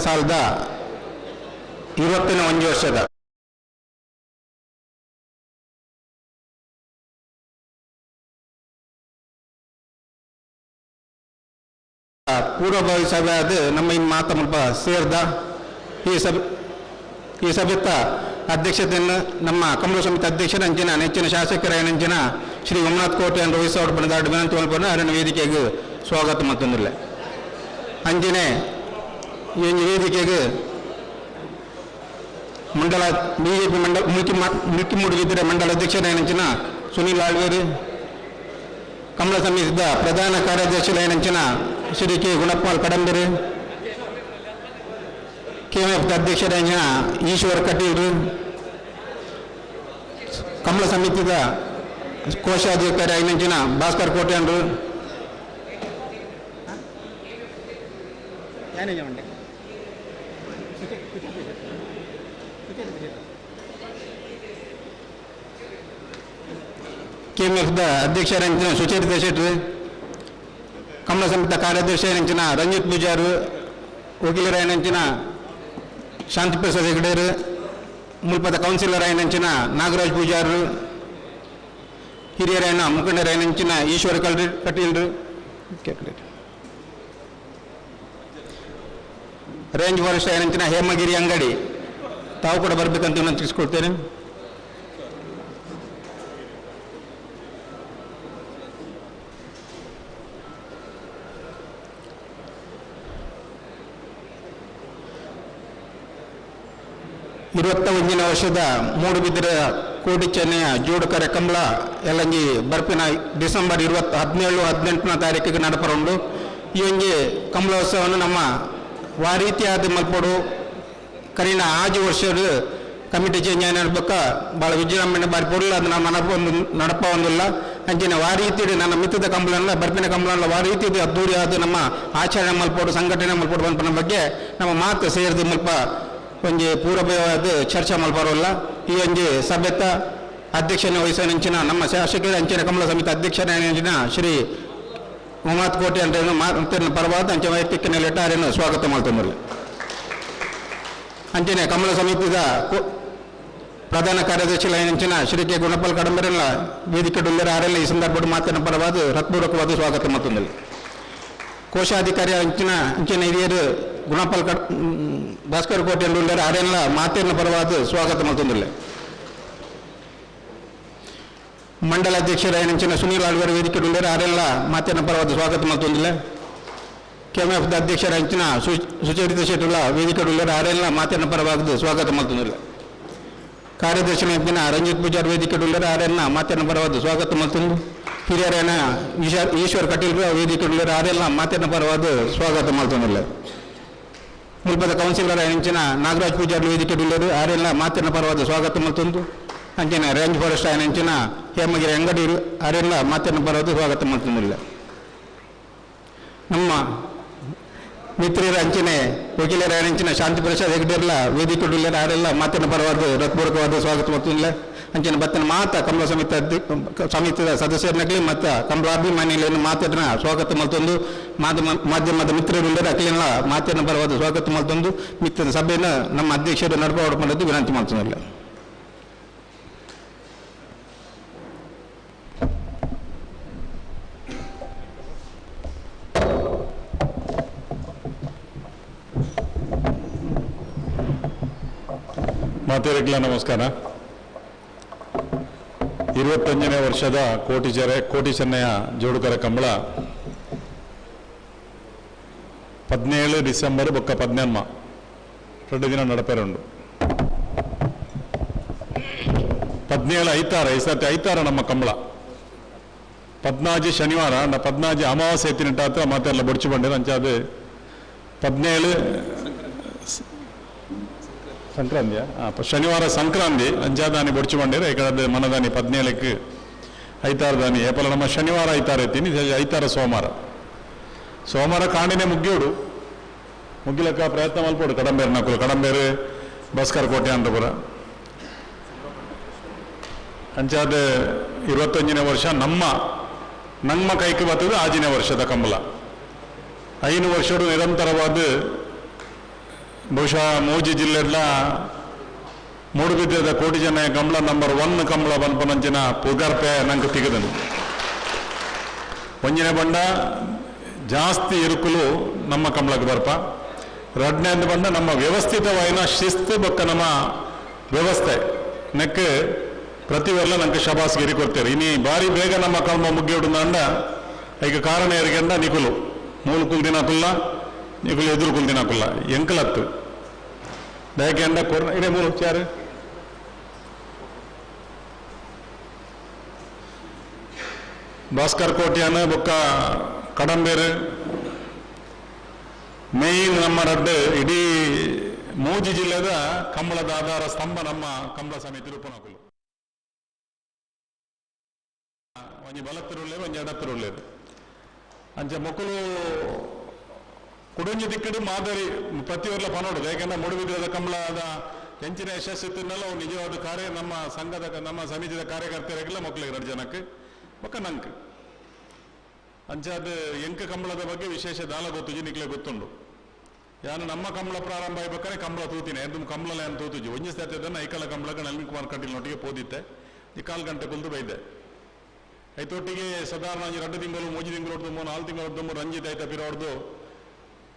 ಸಾಲದ 21ನೇ ವರ್ಷದ ಪೂರ್ವಭಾವಿ ಸಭೆ ಅದು ನಮ್ಮ ಇನ್ನು ಮಾತ ಮುಲ್ಪ ಸೇರಿದ ಈ ಸಭೆತ ಅಧ್ಯಕ್ಷತೆಯನ್ನು ನಮ್ಮ ಕಮಲ ಸಮಿತಿ ಅಧ್ಯಕ್ಷರ ಅಂಚಿನ ನೆಚ್ಚಿನ ಶಾಸಕರ ಏನಂಚಿನ ಶ್ರೀ ಉಮ್ಮನಾಥ್ ಕೋಟೆ ಅಂಡ್ ವಹಿಸ ಅವ್ರು ಬಂದಾಡು ವಿನಂತಿ ಮಲ್ಪನ ಅರಣ್ಯ ವೇದಿಕೆಗೆ ಸ್ವಾಗತ ಮತ್ತೊಂದಿಲ್ಲ ಅಂಚಿನೆ ಈ ವೇದಿಕೆಗೆ ಮಂಡಲ ಬಿಜೆಪಿ ಮಂಡಲ ಮುಲ್ಕಿಮೂಡಿಗಿದ್ದರೆ ಮಂಡಲ ಅಧ್ಯಕ್ಷರ ಏನಂಚಿನ ಸುನೀಲ್ ಆಳ್ವೇರು ಕಮಲ ಸಮಿತಿದ ಪ್ರಧಾನ ಕಾರ್ಯದರ್ಶಿ ಏನಂಚಿನ ಶ್ರೀ ಕೆ ಗುಣಪಾಲ್ ಕಡಂಬೆರು ಕೆಎಂಎಫ್ ಅಧ್ಯಕ್ಷರ ಈಶ್ವರ ಕಟೀಲ್ರು ಕಮಲ ಸಮಿತಿದ ಕೋಶಾಧಿಕಾರಿ ಐನಂಚಿನ ಭಾಸ್ಕರ್ ಕೋಟ್ಯಾನ್ರು ಕೆಎಂಎಫ್ದ ಅಧ್ಯಕ್ಷರ ಸುಚರಿತಾ ಶೆಟ್ರು ಕಮಲ ಸಮಿತಿ ಕಾರ್ಯದರ್ಶಿ ಏನಂಚಿನ ರಂಜಿತ್ ಪೂಜಾರು ವಕೀಲರ ಏನಂಚಿನ ಶಾಂತಿ ಪ್ರಸಾದ್ ಹೆಗಡೆರು ಮುಲ್ಪದ ಕೌನ್ಸಿಲರ್ ಏನಂಚಿನ ನಾಗರಾಜ್ ಪೂಜಾರು ಹಿರಿಯರ ಮುಖಂಡರ ಏನಂಚಿನ ಈಶ್ವರ ಕಟೀಲ್ರು ರೇಂಜ್ ಫಾರೆಸ್ಟ್ ಏನಂಚಿನ ಹೇಮಗಿರಿ ಅಂಗಡಿ ತಾವು ಕೂಡ ಬರಬೇಕಂತ ವಿನಂತಿಸ್ಕೊಳ್ತೇನೆ. ನೇ ವರ್ಷದ ಮೂಡುಬಿದಿರೆ ಕೋಟಿ ಚೆನ್ನೈಯ ಜೋಡುಕರೆ ಕಂಬಳ ಎಲ್ಲಂಗಿ ಬರ್ಪಿನ ಡಿಸೆಂಬರ್ 17-18ನೇ ತಾರೀಕಿಗೆ ನಡಪರುಂಡು ಈ ಒಂಜಿ ಕಂಬಳೋತ್ಸವವನ್ನು ನಮ್ಮ ವಾರೀತಿಯಾದ ಮಲ್ಪಡು ಕರಿನ ಆಜು ವರ್ಷದ ಕಮಿಟಿ ಚೇಂಜ್ ನಡ್ಬೇಕ ಭಾಳ ವಿಜೃಂಭಣೆ ಬಾರಿ ಪೊಡಲ್ಲ ಅದು ನಮ್ಮ ನಡಪ ಒಂದಿಲ್ಲ ಅಂಚಿನ ವಾರೀತಿ ನನ್ನ ಮಿತ್ತದ ಕಂಬಳನ್ನ ಬರ್ಪಿನ ಕಂಬಳನ್ನ ವಾರೀತಿ ಅದ್ದೂರಿ ಆದ ನಮ್ಮ ಆಚರಣೆ ಮಲ್ಪಡು ಸಂಘಟನೆ ಮಲ್ಪಡು ಮಲ್ಪನ ಬಗ್ಗೆ ನಮ್ಮ ಮಾತು ಸೇರಿದ ಮಲ್ಪ ಒಂಜಿ ಪೂರ್ವಭಾವಿಯಾದ ಚರ್ಚೆ ಮಲ್ಪರೋಲ್ಲ ಈ ಒಂಜಿ ಸಭೆತ ಅಧ್ಯಕ್ಷನ ವಹಿಸಂಚಿನ ನಮ್ಮ ಶಾಸಕರ ಅಂಚಿನ ಕಮಲ ಸಮಿತಿ ಅಧ್ಯಕ್ಷರ ಶ್ರೀ ಉಮ್ಮನಾಥ್ ಕೋಟೆ ಅಂದ್ರೇನು ಮಾತಿನ ಪರವಾದ ಅಂಚೆ ವೈಯಕ್ತಿಕ ನೆಲೆಟಾರೇನು ಸ್ವಾಗತ ಮಾಡ್ತಂದಿಲ್ಲ ಅಂಚನೆ ಕಮಲ ಸಮಿತಿದ ಪ್ರಧಾನ ಕಾರ್ಯದರ್ಶಿ ಅಂಚಿನ ಶ್ರೀ ಕೆ ಗುಣಪಾಲ್ ಕಡಂಬರೆಲ್ಲ ವೇದಿಕೆ ಡುಲ್ಲರ ಆರೆಲ್ಲ ಈ ಸಂದರ್ಭದ ಮಾತಿನ ಪರವಾದ ಹೃತ್ಪೂರ್ವಕವಾದ ಸ್ವಾಗತ ಮಾಡ್ತಂದಿಲ್ಲ ಕೋಶಾಧಿಕಾರಿ ಅಂಚಿನ ಹಿರಿಯರು ಗುಣಪಾಲ್ ಭಾಸ್ಕರ್ ಕೋಟೆ ಡುಲ್ಲರ ಆರೆಲ್ಲ ಮಾತಿನ ಪರವಾದ ಸ್ವಾಗತ ಮಾಡ್ತಂದಿಲ್ಲ ಮಂಡಲ ಅಧ್ಯಕ್ಷರ ಏನಂಚಿನ ಸುನೀಲ್ ಆಳ್ವೇರ್ ವೇದಿಕೆ ಡುಲ್ಲರ ಆರೆಲ್ಲ ಮಾತಿನ ಪರವಾದ ಸ್ವಾಗತ ಮಾಡ್ತಂದಿಲ್ಲ ಕೆಎಂಎಫ್ದ ಅಧ್ಯಕ್ಷರ ಅಂಚಿನ ಸುಚರಿತಾ ಶೆಟ್ಟುಲ್ಲ ವೇದಿಕೆ ಡುಲ್ಲರ ಆರೆಲ್ಲ ಮಾತಿನ ಪರವಾದ ಸ್ವಾಗತ ಮಾಡ್ತಂದಿಲ್ಲ ಕಾರ್ಯದರ್ಶಿ ಅಂಚಿನ ರಂಜಿತ್ ಪೂಜಾರ್ ವೇದಿಕೆ ಡುಲ್ಲರ ಆರೆಲ್ಲ ಮಾತಿನ ಪರವಾದ ಸ್ವಾಗತ ಮಾಡ್ತಂದು ಹಿರಿಯರೇನ ಈಶ್ವರ್ ಕಟೀಲ್ ವೇದಿಕೆ ಡುಲ್ಲರ ಆರೆಲ್ಲ ಮಾತಿನ ಪರವಾದ ಸ್ವಾಗತ ಮಾಡ್ತಂದಿಲ್ಲ ಮುಲ್ಪದ ಕೌನ್ಸಿಲರ್ ಅಂಚಿನ ನಾಗರಾಜ್ ಪೂಜಾರ್ ವೇದಿಕೆ ಡುಲ್ಲರು ಆರೆಲ್ಲ ಮಾತಿನ ಪರವಾದ ಸ್ವಾಗತ ಮಾಡ್ತಂದು ಅಂಚಿನ ರೇಂಜ್ ಫಾರೆಸ್ಟ್ ಅಂಚಿನ ಹೇಮಗಿರಿ ಅಂಗಡಿ ಆರೆಲ್ಲ ಮಾತಿನ ಪರವಾದ ಸ್ವಾಗತ ಮಾಡ್ತಂದಿಲ್ಲ ನಮ್ಮ ಮಿತ್ರರ ಅಂಚಿನ ವಕೀಲರ ಅಂಚಿನ ಶಾಂತಿ ಪ್ರಸಾದ್ ಹೆಗಡೆರ್ಲ ವೇದಿಕೆ ಡುಲ್ಲರ ಆರೆಲ್ಲ ಮಾತಿನ ಪರವಾದ ಹೃತ್ಪೂರ್ವಕವಾದ ಸ್ವಾಗತ ಮಾಡ್ತಿಲ್ಲ ಅಂಚಿನ ಬತ್ತನ ಮಾತ ಕಮಲ ಸಮಿತಿಯ ಸದಸ್ಯರನ್ನಾಗಲಿ ಮತ್ತು ಕಮಲಾಭಿಮಾನಿಗಳನ್ನು ಮಾತಿನ ಸ್ವಾಗತ ಮಾಡ್ತಂದು ಮಾಧ್ಯಮದ ಮಿತ್ರರುಳ್ಳರ ಅಖಿಲೆಲ್ಲ ಮಾತಿನ ಪರವಾದ ಸ್ವಾಗತ ಮಾಡ್ತಂದು ಮಿತ್ರದ ಸಭೆಯನ್ನು ನಮ್ಮ ಅಧ್ಯಕ್ಷರು ನಡಪ ಮಾಡೋದು ವಿನಂತಿ ಮಾಡ್ತಿಲ್ಲ. ಮಾತೆಯರಿಗೆಲ್ಲ ನಮಸ್ಕಾರ. 25ನೇ ವರ್ಷದ ಕೋಟಿ ಚೆನ್ನೈಯ ಜೋಡುಕರ ಕಂಬಳ 17 ಡಿಸೆಂಬರ್ ಬೊಕ್ಕ 14 2 ದಿನ ನಡಪೆರುಂಡು. 17 ಐತಾರ ಈ ಸರ್ತಿ ಐತಾರ ನಮ್ಮ ಕಂಬಳ 14 ಶನಿವಾರ 14 ಅಮಾವಾಸ್ಯೆ ಎತ್ತಿನಿಟ್ಟಾತ ಮಾತೆಲ್ಲ ಬೊಡ್ಚಿ ಬಂಡಿರ ಅಂಚಾದು 17 ಸಂಕ್ರಾಂತಿಯ ಶನಿವಾರ ಸಂಕ್ರಾಂತಿ ಅಂಚಾದಾನಿ ಬೊಡ್ಚಿ ಬಂಡಿರ ಈ ಕಡೆ ಮನದಾನಿ 17ಕ್ಕೆ ಐತಾರ ದಾನಿ ಏಪಲ ನಮ್ಮ ಶನಿವಾರ ಐತಾರ ಎತ್ತೀನಿ ಐತಾರ ಸೋಮವಾರ ಕಾಂಡಿನೇ ಮುಗ್ಗಿಲಕ್ಕ ಪ್ರಯತ್ನ ಮಲ್ಪೋಡು ಕಡಂಬೇರು ನಕಲು ಕಡಂಬೇರು ಭಾಸ್ಕರ್ ಕೋಟೆ ಅಂದ್ರಪುರ ಅಂಚಾದ 25ನೇ ವರ್ಷ ನಮ್ಮ ಕೈಗೆ ಬರ್ತದೆ ಆಜಿನೇ ವರ್ಷದ ಕಂಬಳ 5 ವರ್ಷಡು ನಿರಂತರವಾದ ಬಹುಶಃ ಮೂಜಿ ಜಿಲ್ಲೆಡ್ಲ ಮೂಡುಬಿದ್ರೆದ ಕೋಟಿ ಜನ ಕಂಬಳ ನಂಬರ್ 1 ಕಂಬಳ ಬನ್ಪನಂಚಿನ ಪುಗರ್ಪೆ ನಂಗೆ ತೆಗೆದನು ಒಂಜಿನ ಬಂಡ ಜಾಸ್ತಿ ಇರುಕುಲು ನಮ್ಮ ಕಂಬಳಕ್ಕೆ ಬರ್ಪ ರಡ್ನೆ ಅಂತ ಬಂದ ನಮ್ಮ ವ್ಯವಸ್ಥಿತವಾಯಿನ ಶಿಸ್ತು ಬೊಕ್ಕ ನಮ್ಮ ವ್ಯವಸ್ಥೆ ನೆಕ್ ಪ್ರತಿವೆಲ್ಲ ನಂಗೆ ಶಬಾಸ್ಗಿರಿ ಕೊಡ್ತಾರೆ ಇನಿ ಬಾರಿ ಬೇಗ ನಮ್ಮ ಕಂಬ ಮುಗ್ಗಿ ಹೊಡೆದಂಡ ಈಗ ಕಾರಣ ಏರಿಕೆಂಡ ನಿಕುಲು ಮೂಲು ಕುಲ್ದಿನ ಕುಲ್ಲ ನಿಕುಲು ಎದುರು ಕುಲ್ದಿನ ಕುಲ್ಲ ಎಂಕಲತ್ತು ದಯಕೆಂಡ ಕೊರ ಇದೇ ಮೂಲು ಚಾರು ಭಾಸ್ಕರ್ ಕೋಟ್ಯಾನ ಬೊಕ್ಕ ಕಡಂಬೇರು ಮೇನ್ ನಮ್ಮ ರಡ್ಡು ಇಡೀ ಮೂಜಿ ಜಿಲ್ಲೆದ ಕಂಬಳದ ಆಧಾರ ಸ್ತಂಭ ನಮ್ಮ ಕಂಬಳ ಸಮಿತಿ ರೂಪನಕುಲು ಒಂಜಿ ಬಲತ್ತಿರುಳ್ಳೇರು ಒಂಜಿ ಎಡತ್ತಿರುಳ್ಳೇರು ಅಂಚೆ ಮಕ್ಕಳು ಕುಡಂಜಿ ದಿಕ್ಕಡು ಮಾದರಿ ಪ್ರತಿಯೊರ್ಲ ಪನೋಡುದು ಯಾಕೆಂದ್ರೆ ಮೂಡುಬಿದ್ರೆದ ಕಂಬಳದ ಹೆಂಚಿನ ಯಶಸ್ಸಿನಲ್ಲ ಅವು ನಿಜವಾದ ಕಾರ್ಯ ನಮ್ಮ ಸಂಘದ ನಮ್ಮ ಸಮಿತಿಯ ಕಾರ್ಯಕರ್ತರಿಗೆಲ್ಲ ಮಕ್ಕಳಿಗೆ 2 ಜನಕ್ಕೆ ಬೊಕ್ಕ ನಂಗೆ ಅಂಚಾದ ಎಂಕ ಕಂಬಳದ ಬಗ್ಗೆ ವಿಶೇಷ ದಾಲ ಗೊತ್ತುಜಿ ನಿಕ್ಲೆ ಗೊತ್ತುಂಡು ಯಾನು ನಮ್ಮ ಕಂಬಳ ಪ್ರಾರಂಭ ಆಗ್ಬೇಕಾದ್ರೆ ಕಂಬಳ ತೂತಿನಿ ಎಂದು ಕಂಬಳ ಏನು ತೂತುಜಿ ಒಂಜಿ ಸ್ಥಿತಿದನ್ನು ಐಕಳ ಕಂಬಳಕ್ಕೆ ನಳಿನ್ ಕುಮಾರ್ ಕಟೀಲ್ನೊಟ್ಟಿಗೆ ಪೋದಿತ್ತೆ ಈ 4 ಗಂಟೆ ಕುಲ್ದು ಬೈದೆ ಐತೊಟ್ಟಿಗೆ ಸಾಧಾರಣ 2 ತಿಂಗಳು 3 ತಿಂಗಳು ಹೊಡೆದು 4 ತಿಂಗಳು ಹೊಡೆದು ರಂಜಿತ್ ಐತ ಪಿರೋಡ್ದು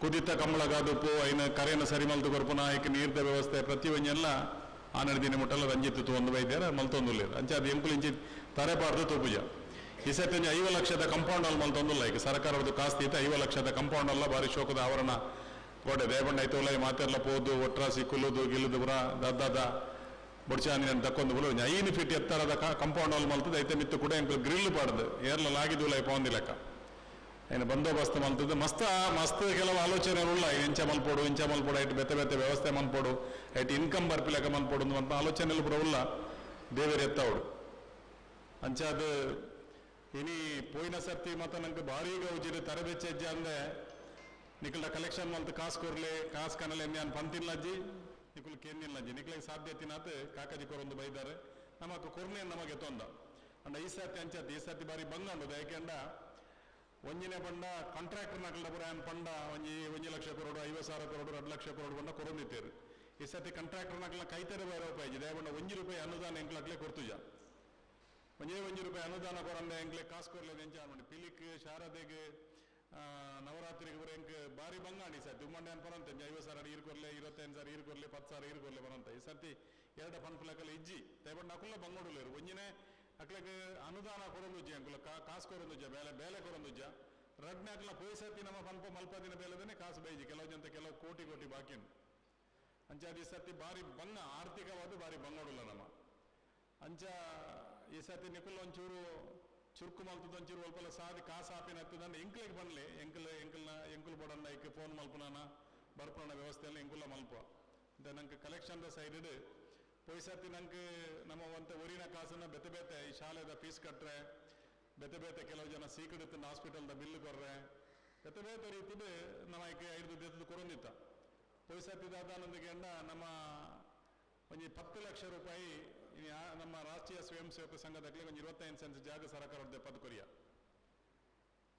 ಕುದಿತ ಕಂಬಳಗಾದುಪ್ಪು ಐನ ಕರೆಯನ್ನು ಸರಿ ಮಲ್ತು ಕೊರ್ಪುನ ಐಕೆ ನೀರ್ದ ವ್ಯವಸ್ಥೆ ಪ್ರತಿ ಒಂಜೆಲ್ಲ 12 ದಿನ ಮುಟ್ಟಲ್ಲ ರಂಜಿತ್ ಒಂದು ಬೈದ್ಯಾರ ಮಲ್ತೊಂದುಲ್ಲೇರು ಅಂಚೆ ಅದು ಎಂಕುಲು ಇಂಚಿ ತರೆಪಾಡ್ದು ತೂಪುಜ ಈ ಸತಿ 5 ಲಕ್ಷದ ಕಂಪೌಂಡ್ ಅಲ್ಲಿ ಮಲ್ತೊಂದುಲ್ಲ ಈಗ ಸರ್ಕಾರದ ಕಾಸ್ತಿ ಇತ್ತು 5 ಲಕ್ಷದ ಕಂಪೌಂಡ್ ಅಲ್ಲ ಬಾರಿ ಶೋಕದ ಆವರಣ ಗೋಡೆ ದೇವಣ್ಣ ಐತೋಲ್ಲ ಮಾತೆಲ್ಲ ಪೋದು ಒಟ್ರಾಸಿ ಕುಲ್ಲುದು ಗಿಲ್ಲುದು ಬುರ ದದ್ದದ ಬುಡ್ಚಾನಿ ದಕ್ಕೊಂದು ಬುಲು 5 ಫೀಟ್ ಎತ್ತರದ ಕಂಪೌಂಡ್ ಅಲ್ಲಿ ಮಲ್ತದ್ದು ಐತೆ ಮಿತ್ತು ಕೂಡ ಎಂಕುಲು ಗ್ರಿಲ್ ಪಾಡ್ದು ಏರ್ಲ ಆಗಿದ್ದು ಪೌಂದಿ ಲೆಕ್ಕ ಏನು ಬಂದೋಬಸ್ತ್ ಮಲ್ತದ್ದು ಮಸ್ತ್ ಕೆಲವು ಆಲೋಚನೆಗಳುಲ್ಲ ಇಂಚ ಮಲ್ಪೋಡು ಐಟು ಬೆತ್ತೆ ವ್ಯವಸ್ಥೆ ಮಲ್ಪೋಡು ಐಟು ಇನ್ಕಮ್ ಬರ್ಪಿಲೆಕ್ಕ ಮಲ್ಪೋಡು ಅಂತ ಆಲೋಚನೆಗಳು ಕೂಡ ಉಲ್ಲ ದೇವರ ಎತ್ತವಡು ಅಂಚಾದ ಇನಿ ಪೋಯಿನ ಸರ್ತಿ ಮತ್ತು ನಂಗೆ ಭಾರೀಗ ಉಜಿರು ತರಬೇಚ್ಚಜ್ಜ ಅಂದೆ ನಿಕಲ್ಡ ಕಲೆಕ್ಷನ್ ಮಲ್ತು ಕಾಸು ಕೊರ್ಲೆ ಕಾಸು ಕನಲೆ ನಾನು ಪಂತಿಲ್ಲಜ್ಜಿ ನಿಕುಲ್ ಕೇಂದಿಲ್ಲಜ್ಜಿ ನಿಕ್ಲಿಗೆ ಸಾಧ್ಯತಿನಾತ್ ಕಾಕಾಜಿ ಕೊರೊಂದು ಬೈದಾರೆ ನಮಕ್ ಕೊರ್ನೆ ನಮಗೆ ತೊಂದ ಅಂಡ ಈ ಸರ್ತಿ ಅಂಚತ್ ಈ ಸರ್ತಿ ಬಾರಿ ಬಂಗಂಡು ಯಾಕೆಂಡ ಒಂಜಿನ ಬಂಡ ಕಾಂಟ್ರಾಕ್ಟರ್ ನಕಲ್ಡ ಪುರ ಏನು ಪಂಡ ಒಂಜಿ ಲಕ್ಷ ಕೊರೋಡು 50,000 ಕೊರೋಡು 2 ಲಕ್ಷ ಕೊರೋಡು ಬಂಡ ಕೊರೊಂದಿತ್ತೇರು ಈ ಸರ್ತಿ ಕಾಂಟ್ರಾಕ್ಟರ್ ನಕಲ್ನ ಕೈತರೆ ಬೇರೆ ರೂಪಾಯಿ ದಯಬಂಡ ₹1 ಅನುದಾನ ಎಂಕ್ಲಕ್ಲೆ ಕೊರ್ತುಜ ₹1 ಅನುದಾನ ಕೊರಂದೆ ಎಂಕ್ಲೆ ಕಾಸು ಕೊರ್ಲೇದು ಎಂಚ ಮಾಡಿ ಪಿಲಿಕ್ ಶಾರದೆಗೆ ನವರಾತ್ರಿಗೆ ಬರ ಎಂಕ್ ಬಾರಿ ಬಂಗಾಣಿ ಸರ್ತಿ ಉಮ್ಮಂಡೆ ಏನು ಪರಂತೆ 50,000 ಈರು ಕೊರ್ಲೆ 25,000 ಈರು ಕೊರ್ಲೆ 10,000 ಈರು ಕೊರ್ಲೆ ಬರಂತ ಈ ಸರ್ತಿ 2 ಪನ್ಪುಲಕಲ್ಲ ಇಜ್ಜಿ ದಯಬಂಡ ನಕುಲ್ಲ ಬಂಗೋಡುಲೇರು ಒಂಜಿನೇ ಅಕ್ಲೆಗೆ ಅನುದಾನ ಕೊರೊಂದುಜ್ಜಿ ಅಂಕುಲ ಕಾಸು ಕೊರೊಂದುಜ್ಜ ಬೇಲೆ ಕೊರೊಂದುಜ್ಜ ರಡ್ನೆ ಅಕ್ಲ ಪೋಯಿ ಸರ್ತಿ ನಮ್ಮ ಮಲ್ಪದಿನ ಬೇಲೆದೇನೆ ಕಾಸು ಬೈಜಿ ಕೆಲವು ಕೋಟಿ ಬಾಕಿ ಅಂಚಾದ ಈ ಸರ್ತಿ ಬಾರಿ ಬಂಗ ಆರ್ಥಿಕವಾದ ಬಾರಿ ಬಂಗೋಡುಲ್ಲ ನಮ್ಮ ಅಂಚ ಈ ಸರ್ತಿ ನಿಕುಲ್ ಒಂಚೂರು ಚುರುಕು ಮಲ್ತದ ಒಂಚೂರು ಒಲ್ಪಲ್ಲ ಸಾದಿ ಕಾಸು ಹಾಪಿನ ಹತ್ತದಂಡ ಎಂಕ್ಲೆಗೆ ಬನ್ಲಿ ಎಂಕುಲ್ ಬಡಂಡ ಐಕೆ ಫೋನ್ ಮಲ್ಪನಾನ ಬರ್ಪಣ ವ್ಯವಸ್ಥೆಯಲ್ಲಿ ಎಂಕುಲ ಮಲ್ಪ ಅಂತ ನಂಗೆ ಕಲೆಕ್ಷನ್ ಸೈಡ್ ಪೋಯಿ ಸರ್ತಿ ನಂಗೆ ನಮ್ಮ ಒಂತ ಊರಿನ ಕಾಸನ್ನ ಬೆತ್ತೆ ಈ ಶಾಲೆದ ಫೀಸ್ ಕಟ್ರೆ ಬೆತ್ತೆ ಕೆಲವು ಜನ ಸೀಕಡಿತ್ತಿನ ಹಾಸ್ಪಿಟಲ್ದ ಬಿಲ್ ಕೊರ್ರೆ ಬೆತ್ತೆ ರೀತಿದು ನಮ್ಮ ಐಕೆ 5 ದಿವಸದ ಕೊರೊಂದಿತ್ತ ಪೋಯಿ ಸರ್ತಿ ದಾದಾನೊಂದಿಗೆ ನಮ್ಮ ಒಂಜಿ 10 ಲಕ್ಷ ರೂಪಾಯಿ ನಮ್ಮ ರಾಷ್ಟ್ರೀಯ ಸ್ವಯಂ ಸೇವಕ ಸಂಘದಲ್ಲಿ ಒಂದು 25 ಸೆಂಟ್ಸ್ ಜಾಗ ಸರ್ಕಾರದ ದೆಪ್ಪದು ಕೊರಿಯ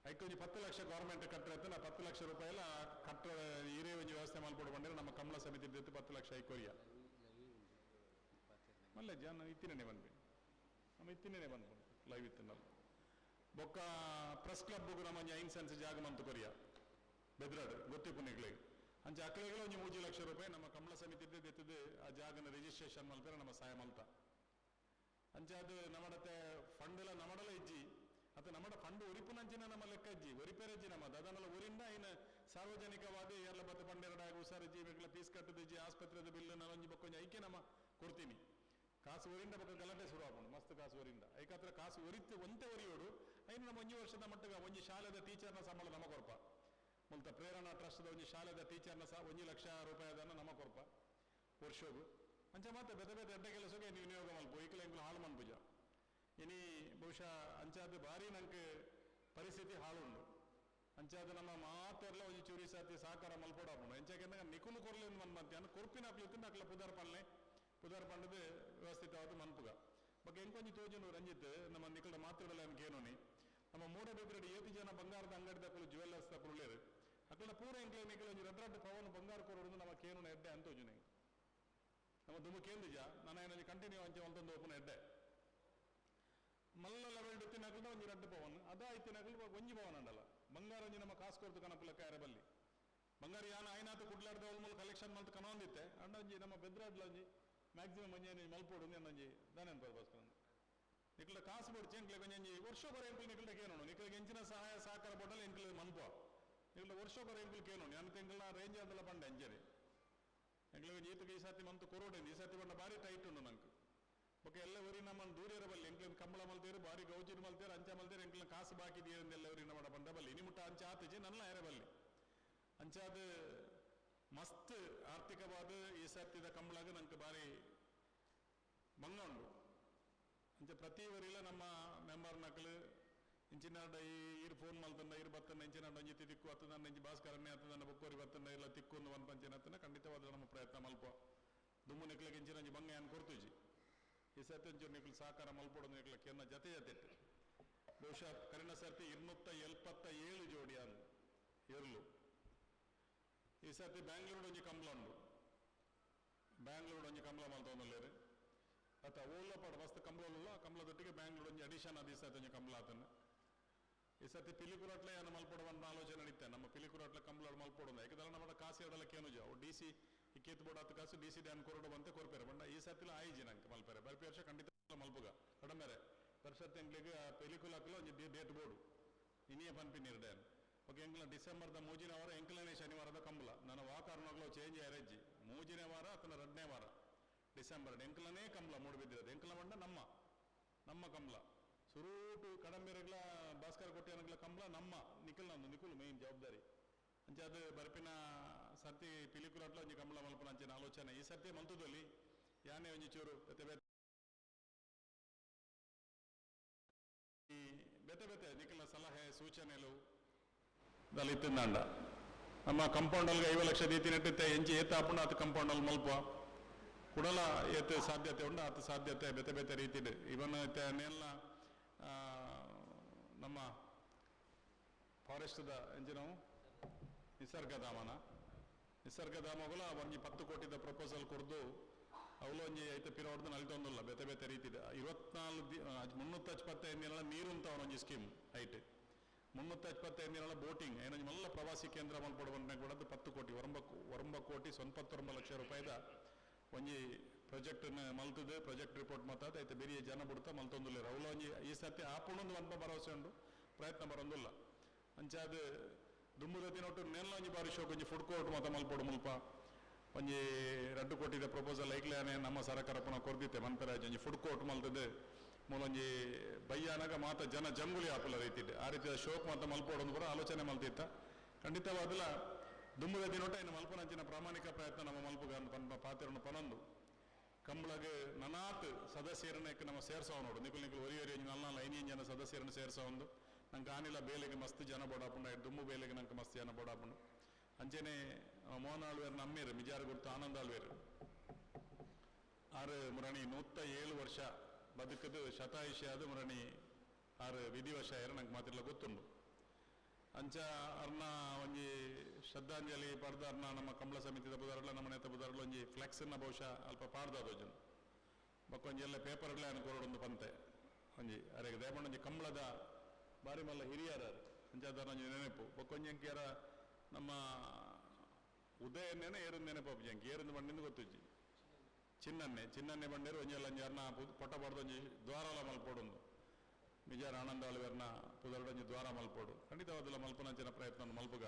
ಐಕೆ ಒಂದು 10 ಲಕ್ಷ ಗೌರ್ಮೆಂಟ್ ಕಟ್ಟರೆ ನಾ 10 ಲಕ್ಷ ರೂಪಾಯಿ ಎಲ್ಲ ಕಟ್ಟ ಹಿರಿಯ ಒಂದು ವ್ಯವಸ್ಥೆ ಮಾಡ್ಕೊಂಡು ಬಂದರೆ ನಮ್ಮ ಕಮಲ ಸಮಿತಿ 10 ಲಕ್ಷ ಕೊರಿಯ ಮಲ್ಲ ಜನ ಇತ್ತಿನೇ ಬಂದ್ವಿ ನಮ್ಮ ಇತ್ತಿನೇ ಬಂದ್ಬಿಡು ಲೈವ್ ಇತ್ತಿನಲ್ಲ ಬೊಕ್ಕ ಪ್ರೆಸ್ ಕ್ಲಬ್ಗೂ ನಮ್ಮ 5 ಸೆನ್ಸ್ ಜಾಗ ಮಂತು ಕೊರಿಯ ಬೆದ್ರಾಡು ಗೊತ್ತಿಪ್ಪು ನಿಗ್ಲಿಗೆ ಅಂಚೆ ಅಕ್ಲೆಗಳು ಒಂದು 3 ಲಕ್ಷ ರೂಪಾಯಿ ನಮ್ಮ ಕಮಲ ಸಮಿತಿ ಎತ್ತಿದ್ದು ಆ ಜಾಗನ ರಿಜಿಸ್ಟ್ರೇಷನ್ ಮಲ್ಪೇರೆ ನಮ್ಮ ಸಹಾಯ ಮಲ್ತ ಅಂಚೆ ಅದು ನಮ್ಮಡತೆ ಫಂಡ್ ನಮ್ಮಡಲ ಇಜ್ಜಿ ಅಥವಾ ನಮ್ಮ ಫಂಡ್ ಒರಿಪುನಂಚಿನ ನಮ್ಮ ಲೆಕ್ಕ ಇಜ್ಜಿ ಒರಿಪೇರಜ್ಜಿ ನಮ್ಮ ಅದನ್ನೆಲ್ಲ ಊರಿಂದ ಇನ್ನು ಸಾರ್ವಜನಿಕವಾದ ಎಲ್ಲ ಬತ್ತ ಪಂಡೆರಡಾಗಿ ಹುಷಾರಿಜ್ಜಿ ಬೇಕಲ್ಲ ಫೀಸ್ ಕಟ್ಟದಿಜ್ಜಿ ಆಸ್ಪತ್ರೆದ ಬಿಲ್ ನಾನೊಂಜಿ ಬಕ್ಕೊಂಜಿ ಐಕೆ ನಮ್ಮ ಕೊಡ್ತೀನಿ ಕಾಸು ಊರಿಂದ ಬಕ್ಕ ಗಲಾಟೆ ಶುರು ಹಾಕೊಂಡು ಮಸ್ತ್ ಕಾಸು ಊರಿಂದ ಐಕತ್ರ ಕಾಸು ಒಂತೆ ಒರಿಯೋಡು ಐನು ನಮ್ಮ 1 ವರ್ಷದ ಮಟ್ಟಿಗೆ ಒಂಜಿ ಶಾಲೆದ ಟೀಚರ್ನ ಸಂಬಳ ನಮ್ಮ ಕೊರ್ಪ ಮುಲ್ತ ಪ್ರೇರಣಾ ಟ್ರಸ್ಟ್ದ ಒಂಜಿ ಶಾಲೆದ ಟೀಚರ್ನ ₹1 ಲಕ್ಷ ರೂಪಾಯಿದನ್ನು ನಮ್ಮ ಕೊರ್ಪ ವರ್ಷಗೂ ಅಂಚ ಮತ್ತೆ ಬೆತ್ತೆ ಎಡ್ಡೆ ಕೆಲಸಕ್ಕೆ ನೀವು ವಿನಿಯೋಗ ಮಲ್ಪು ಈಕಲ ಎಂಕುಲು ಹಾಳು ಮನ್ಪುಜ ಇನಿ ಬಹುಶಃ ಅಂಚಾದ ಬಾರಿ ನಂಗೆ ಪರಿಸ್ಥಿತಿ ಹಾಳುಂಡು ಅಂಚಾದ ನಮ್ಮ ಮಾತೆಲ್ಲ ಒಂಜಿ ಚೂರಿ ಸಾತಿ ಸಹಕಾರ ಮಲ್ಪೋಡಾಪುಂಡು ಎಂಚಾಕೆ ನಿಕುಲು ಕೊರ್ಲೆಂದು ಮನ್ಮಂತ್ಯಾನ ಕೊರ್ಪಿನ ಅಪ್ಲಿತ್ತು ಅಕ್ಲ ಪುದರ್ ಪಂಡದು ವ್ಯವಸ್ಥಿತವಾದ ಮನ್ಪುಗ ಬಗ್ಗೆ ಎಂಕೊಂಜಿ ತೋಜನು ರಂಜಿತ್ ನಮ್ಮ ನಿಕಲ್ಡ ಮಾತೃಡಲ್ಲ ಕೇನೋನಿ ನಮ್ಮ ಮೂಡಬಿದ್ರೆಡ್ 7 ಜನ ಬಂಗಾರದ ಅಂಗಡಿ ತಕ್ಕಲು ಜ್ಯುವೆಲ್ಲರ್ಸ್ ತಕ್ಕುಳ್ಳೇರು ಅಕಲ್ನ ಪೂರ ಇಂಕ್ಲೆ ನಿಖಿಲ ಒಂಜಿ ರಡ್ರಾಟ್ ಪವನ್ ಬಂಗಾರ ಕೊರೋಡು ನಮ್ಮ ಕೇನು ಎಡ್ಡೆ ಅಂತ ಹೋಜು ನಮ್ಮ ದುಮ್ಮು ಕೇಂದ್ರಿಜ ನಾನು ಏನಾಗಿ ಕಂಟಿನ್ಯೂ ಅಂಚೆ ಒಂದೊಂದು ಓಪನ್ ಎಡ್ಡೆ ಮಲ್ಲ ಲೆವೆಲ್ ಡುತ್ತಿನಾಗಲ್ದ ಒಂಜಿ ರಡ್ಡು ಪವನ್ ಅದಾಯ್ತಿನಾಗಲು ಒಂಜಿ ಪವನ್ ಅಂಡಲ್ಲ ಬಂಗಾರ ಒಂಜಿ ನಮ್ಮ ಕಾಸು ಕೊರ್ತು ಕನಪುಲಕ್ಕ ಅರೆಬಲ್ಲಿ ಬಂಗಾರ ಯಾನ ಆಯ್ನಾತು ಕುಡ್ಲಾಡ್ದ ಒಲ್ಮೂಲ ಕಲೆಕ್ಷನ್ ಮಲ್ತು ಕನೊಂದಿತ್ತೆ ಅಂಡ ಒಂಜಿ ನಮ್ಮ ಬೆದ್ರಾಡ್ಲ ಒಂಜಿ ಮ್ಯಾಕ್ಸಿಮಮ್ ಒಂಜಿ ಮಲ್ಪೋಡು ಒಂಜಿ ದಾನೇನ್ ಬರ್ಬಸ್ಕರ ನಿಖಿಲ ಕಾಸು ಕೊಡ್ಚಿ ಎಂಕ್ಲೆ ಒಂಜಿ ವರ್ಷ ಬರ ಎಂಕ್ಲು ನಿಖಿಲ್ದ ಕೇನೋಣ ನಿಖಿಲ್ಗೆ ಎಂಚಿನ ಸಹಾಯ ಸಹಕಾರ ಪಡಲ್ಲ ಎಂಕ್ಲು ಮನ್ಪ ನಿಖಿಲ ವರ್ಷ ಬರ ಎಂಕ್ಲು ಕೇನೋಣ ನನ್ನ ತೆಂಗಲ ರೇಂಜ್ ಅದಲ್ಲ ಪಂಡ ಎಂಜರಿ ಎಂಕ್ಲಿಗೆ ಜೀತಕ್ಕೆ ಈ ಸರ್ತಿ ಮಂತು ಕೊರೋಡಿಂದು ಈ ಸರ್ತಿ ಬಂಡ ಭಾರಿ ಟೈಟ್ ಉಂಡು ನಂಗೆ ಓಕೆ ಎಲ್ಲ ಊರಿ ನಮ್ಮನ್ನು ದೂರ ಬಲ್ಲಿ ಎಂಕ್ಲಿನ ಕಂಬಳ ಮಲ್ತೇರು ಭಾರಿ ಗೌಜಿರ್ ಮಲ್ತೇರು ಅಂಚ ಮಲ್ತೇರು ಎಂಕ್ಲಿನ ಕಾಸು ಬಾಕಿ ಎಲ್ಲ ಊರಿನ ಮಾಡ ಬಂದ ಬಲ್ಲಿ ಇನಿ ಮುಟ್ಟ ಅಂಚ ಆತಿಜಿ ನನ್ನ ಬಲ್ಲಿ ಅಂಚಾದ ಮಸ್ತ್ ಆರ್ಥಿಕವಾದ ಈ ಸರ್ತಿದ ಕಂಬಳಾಗ ನಂಗೆ ಭಾರಿ ಮಂಗ ಉಂಡು ಅಂಚೆ ಪ್ರತಿ ವರಿಲ ನಮ್ಮ ಮೆಂಬರ್ ನಕಲು ಇಂಚಿನಾಡ ಈರು ಫೋನ್ ಮಲ್ತಂಡ ಇರು ಬತ್ತಂಡ ಇಂಚಿನಾಡ ಒಂಜಿ ತಿಕ್ಕು ಹತ್ತದಂಡ ಇಂಚಿ ಭಾಸ್ಕರನ್ನೇ ಹತ್ತದಂಡ ಬುಕ್ಕೋರಿ ಬತ್ತಂಡ ಎಲ್ಲ ತಿಕ್ಕೊಂಡು ಒಂದು ಪಂಚಿನ ಖಂಡಿತವಾದ ನಮ್ಮ ಪ್ರಯತ್ನ ಮಲ್ಪ ದುಮ್ಮು ನಿಕ್ಲಿಗೆ ಇಂಚಿನ ಒಂಜಿ ಬಂಗ ಏನು ಕೊಡ್ತುಜಿ ಈ ಸರ್ತಿ ಒಂಚೂರು ನಿಕ್ಲು ಸಾಕಾರ ಮಲ್ಪಡೋದು ನಿಕ್ಲಕ್ಕೆ ಎನ್ನ ಜತೆ ಜತೆಟ್ಟು ಬಹುಶಃ ಕರಿನ ಸರ್ತಿ 277 ಜೋಡಿ ಅಂದು ಇರ್ಲು ಈ ಸರ್ತಿ ಬ್ಯಾಂಗ್ಳೂರು ಒಂಜಿ ಕಂಬಳ ಉಂಡು ಬ್ಯಾಂಗ್ಳೂರು ಒಂಜಿ ಕಂಬಳ ಮಲ್ತೊಂದುಲ್ಲೇರು ಅತ್ತ ಓಲ್ಲ ಪಡ ಮಸ್ತ್ ಕಂಬಳ ಕಂಬಳದೊಟ್ಟಿಗೆ ಬ್ಯಾಂಗ್ಳೂರು ಒಂಜಿ ಅಡಿಷನ್ ಅದು ಈ ಸರ್ತಿ ಒಂಜಿ ಕಂಬಳ ಆತನ ಈ ಸರ್ತಿ ಪಿಲಿಕುರಟ್ಲೆ ಏನು ಮಲ್ಪಡುವಂತ ಆಲೋಚನೆ ನಡೀತೆ ನಮ್ಮ ಪಿಲಿಕುರಟ್ಲೆ ಕಂಬಳ ಮಲ್ಪಡೋದು ಯಾಕಂದ್ರೆ ನಮ್ಮ ಕಾಸು ಇಡಲಕ್ಕೆ ಏನೂಜ ಅವು ಡಿ ಸಿ ಈ ಕೇತ್ ಬೋರ್ಡ್ ಹತ್ತು ಕಾಸು ಡಿ ಸಿ ಡ್ಯಾನ್ ಕೊರಡು ಬಂತೆ ಕೊರ್ಪೇರೆ ಬಂಡ ಈ ಸರ್ತಿಲ ಆಯ್ಜಿ ನಂಗೆ ಮಲ್ಪೇರೆ ಬರ್ಪಿ ವರ್ಷ ಖಂಡಿತ ಮಲ್ಪುಗ ಕಡಮೇರೆ ವರ್ಷ ತಿಂಗಳಿಗೆ ಪೆಲಿಕುಲಾಕಲು ಒಂಜಿ ಡೇಟ್ ಬೋರ್ಡು ಇನ್ನಿಯ ಪನ್ಪಿನೀರು ಡ್ಯಾನ್ ಓಕೆ ಎಂಕ್ಲ ಡಿಸೆಂಬರ್ದ 3ನೇ ವಾರ ಎಂಕ್ಲನೇ ಶನಿವಾರದ ಕಂಬಳ ನನ್ನ ವಾಕಾರಣಗಳು ಚೇಂಜ್ ಆರೆಜ್ಜಿ 3ನೇ ವಾರ ಅಥವಾ 2ನೇ ವಾರ ಡಿಸೆಂಬರ್ ಎಂಕ್ಲನೇ ಕಂಬಳ ಮೂಡಿಬಿದ್ದಿರೋದು ಎಂಕ್ಲ ಮಂಡ ನಮ್ಮ ಕಂಬಳ ಸುರೂಟು ಕಡಂಬೆರೆಗ್ಲ ಭಾಸ್ಕರ ಕೊಟ್ಟಿಯನಗ್ಲ ಕಂಬಳ ನಮ್ಮ ನಿಖಿಲ್ ಮೇನ್ ಜವಾಬ್ದಾರಿ ಅಂಚೆ ಅದು ಬರ್ಪಿನ ಸರ್ತಿ ಪಿಲಿಕುಲಾಟ್ಲ ಒಂಜಿ ಕಂಬಳ ಮಲ್ಪನ ಅಂಚಿನ ಆಲೋಚನೆ ಈ ಸರ್ತಿ ಮಲ್ತುದಲ್ಲಿ ಯಾನೇ ಒಂಜಿ ಚೂರು ಬೆತೆ ನಿಖಿಲ್ನ ಸಲಹೆ ಸೂಚನೆಲು ದಲಿತಂದಾಂಡ ನಮ್ಮ ಕಂಪೌಂಡಲ್ಗೆ 5 ಲಕ್ಷ ದೀತಿ ನೆಟ್ಟಿತ್ತೆ ಎಂಚಿ ಏತ ಹಾಪುಂಡು ಅದು ಕಂಪೌಂಡಲ್ ಮಲ್ಪ ಕುಡಲ ಏತ್ ಸಾಧ್ಯತೆ ಉಂಡು ಅದು ಸಾಧ್ಯತೆ ಬೆತೆ ರೀತಿ ಇವನ್ ನೇಲ್ನ ನಮ್ಮ ಫಾರೆಸ್ಟ್ದ ಎಂಚಿ ನಾವು ನಿಸರ್ಗಧಾಮಗಳ ಒಂಜಿ 10 ಕೋಟಿದ ಪ್ರಪೋಸಲ್ ಕೊರ್ದು ಅವಳು ಒಂಜಿ ಐತೆ ಪಿರೋಡ್ದು ನಲ್ತೊಂದುಲ್ಲ ಬೆತೆ ರೀತಿದ 375 ದಿನಗಳ ನೀರು ಅಂತ ಒಂಜಿ ಸ್ಕೀಮ್ ಐಟ್ 375 ದಿನಗಳ ಬೋಟಿಂಗ್ ಏನೊಂಜಿ ಮಲ್ಲ ಪ್ರವಾಸಿ ಕೇಂದ್ರ ಮಲ್ಪಡುವಂತ ಕೂಡ 10 ಕೋಟಿ 9 ಕೋಟಿ 99 ಲಕ್ಷ ರೂಪಾಯಿದ ಒಂಜಿ ಪ್ರಾಜೆಕ್ಟ್ ಮಲ್ತದೆ ಪ್ರಾಜೆಕ್ಟ್ ರಿಪೋರ್ಟ್ ಮಾತಾದ ಐತೆ ಬೇರೆ ಜನ ಬಿಡ್ತಾ ಮಲ್ತೊಂದುಲ್ಲ ಅವಳು ಒಂಜಿ ಈ ಸರ್ತಿ ಆಪುಣೊಂದು ಅಲ್ಪ ಭರವಸೆ ಉಂಡು ಪ್ರಯತ್ನ ಬರೋದಿಲ್ಲ ಅಂಚಾದ ದುಮ್ಮುದತಿನೊಟ್ಟು ನೆಲ್ಲ ಒಂಜಿ ಬಾರಿ ಶೋಕ್ ಒಂಜಿ ಫುಡ್ ಕೋರ್ಟ್ ಮಾತ ಮಲ್ಪಡು ಮುಲ್ಪ ಒಂಜಿ 2 ಕೋಟಿದ ಪ್ರಪೋಸಲ್ ಐಕ್ಲೇನೆ ನಮ್ಮ ಸರ್ಕಾರ ಪುನಃ ಕೊರ್ದಿತ್ತೆ ಮನ್ಪೆರ ಒಂಜಿ ಫುಡ್ ಕೋರ್ಟ್ ಮಲ್ತದೆ ಮೂಲೊಂಜಿ ಬಯ್ಯಾನಾಗ ಮಾತ ಜನ ಜಂಗುಲಿ ಆಪುಲ ರೀತಿಡ್ ಆ ರೀತಿಯ ಶೋಕ್ ಮಾತ ಮಲ್ಪೋಡೊಂದು ಕೂಡ ಆಲೋಚನೆ ಮಲ್ತಿತ್ತ ಖಂಡಿತವಾದಲ ದುಮ್ಮುದ ದಿನೊಟ್ಟ ಇನ್ನು ಮಲ್ಪನಂಚಿನ ಪ್ರಾಮಾಣಿಕ ಪ್ರಯತ್ನ ನಮ್ಮ ಮಲ್ಪುಗ ಪಾತ್ರವನ್ನು ಪನೊಂದು ಕಂಬಳಗೆ ನನಾತ್ ಸದಸ್ಯರನ್ನ ನಮ್ಮ ಸೇರ್ಸವ ನೋಡು ನಿಖಿಲ್ ಒರಿ ನಲ್ಲ ಐನಿಯನ್ ಜನ ಸದಸ್ಯರನ್ನು ಸೇರ್ಸವೊಂದು ನಂಗೆ ಆನಿಲ ಬೇಲೆಗೆ ಮಸ್ತ್ ಜನ ಬೋಡಾಪುಂಡು ದುಮ್ಮು ಬೇಲೆಗೆ ನಂಗೆ ಮಸ್ತ್ ಜನ ಬೋಡಾಪುಂಡು ಅಂಚೆನೆ ಮೋಹನಾಳ್ವೇರ್ ನಮ್ಮೇರು ಮಿಜಾರು ಗುರ್ತು ಆನಂದಾಳ್ವೇರು ಆರು ಮುರಣಿ 107 ವರ್ಷ ಬದುಕದು ಶತಾಯುಷಿ ಆದ ಮುರಣಿ ಆರು ವಿಧಿವಶ ಏರು ನಂಗೆ ಮಾತಿರ್ಲ ಗೊತ್ತುಂಡು ಅಂಚ ಅರ್ನ ಒಂಜಿ ಶ್ರದ್ಧಾಂಜಲಿ ಪಡೆದ ಅರ್ನ ನಮ್ಮ ಕಂಬಳ ಸಮಿತಿದ ಬುಧಾರಲ್ಲ ನಮ್ಮ ನೇತ ಬುಧಾರಲ್ಲ ಒಂಜಿ ಫ್ಲೆಕ್ಸನ್ನ ಬಹುಶಃ ಅಲ್ಪ ಪಾಡ್ದೋಜನು ಬಕ್ಕೊಂಜಿ ಎಲ್ಲ ಪೇಪರ್ಗಳೇ ಅನ್ಕೊರೋಡೊಂದು ಪಂತೆ ಒಂಜಿ ಅರೆಗೆ ದೇವಣ್ಣೊಂಜಿ ಕಂಬಳದ ಬಾರಿ ಮಲ್ಲ ಹಿರಿಯರ ಅಂಚಾದ ಒಂಜಿ ನೆನಪು ಬಕ್ಕೊಂಜಿ ಅಂಕಿಯರ ನಮ್ಮ ಉದಯನ್ನೇನೆ ಏರು ನೆನಪು ಅಂಕಿ ಏರಿಂದ ಬಂಡಿಂದ ಗೊತ್ತುಜ್ಜಿ ಚಿನ್ನನ್ನೆ ಬಂಡೇರು ಒಂಜೆಲ್ಲ ಅರ್ನ ಪೊಟ್ಟ ಪಡ್ದು ಒಂಜಿ ದ್ವಾರಲ ಮಲ್ಪೋಡೊಂದು ಮಿಜಾರ ಆನಂದಾಳ್ವೇರ್ನ ಪುದರ್ಡೊಂಜಿ ದ್ವಾರ ಮಲ್ಪೋಡು ಖಂಡಿತವಾದಲ್ಲ ಮಲ್ಪನಂಚಿನ ಪ್ರಯತ್ನ ಮಲ್ಪುಗ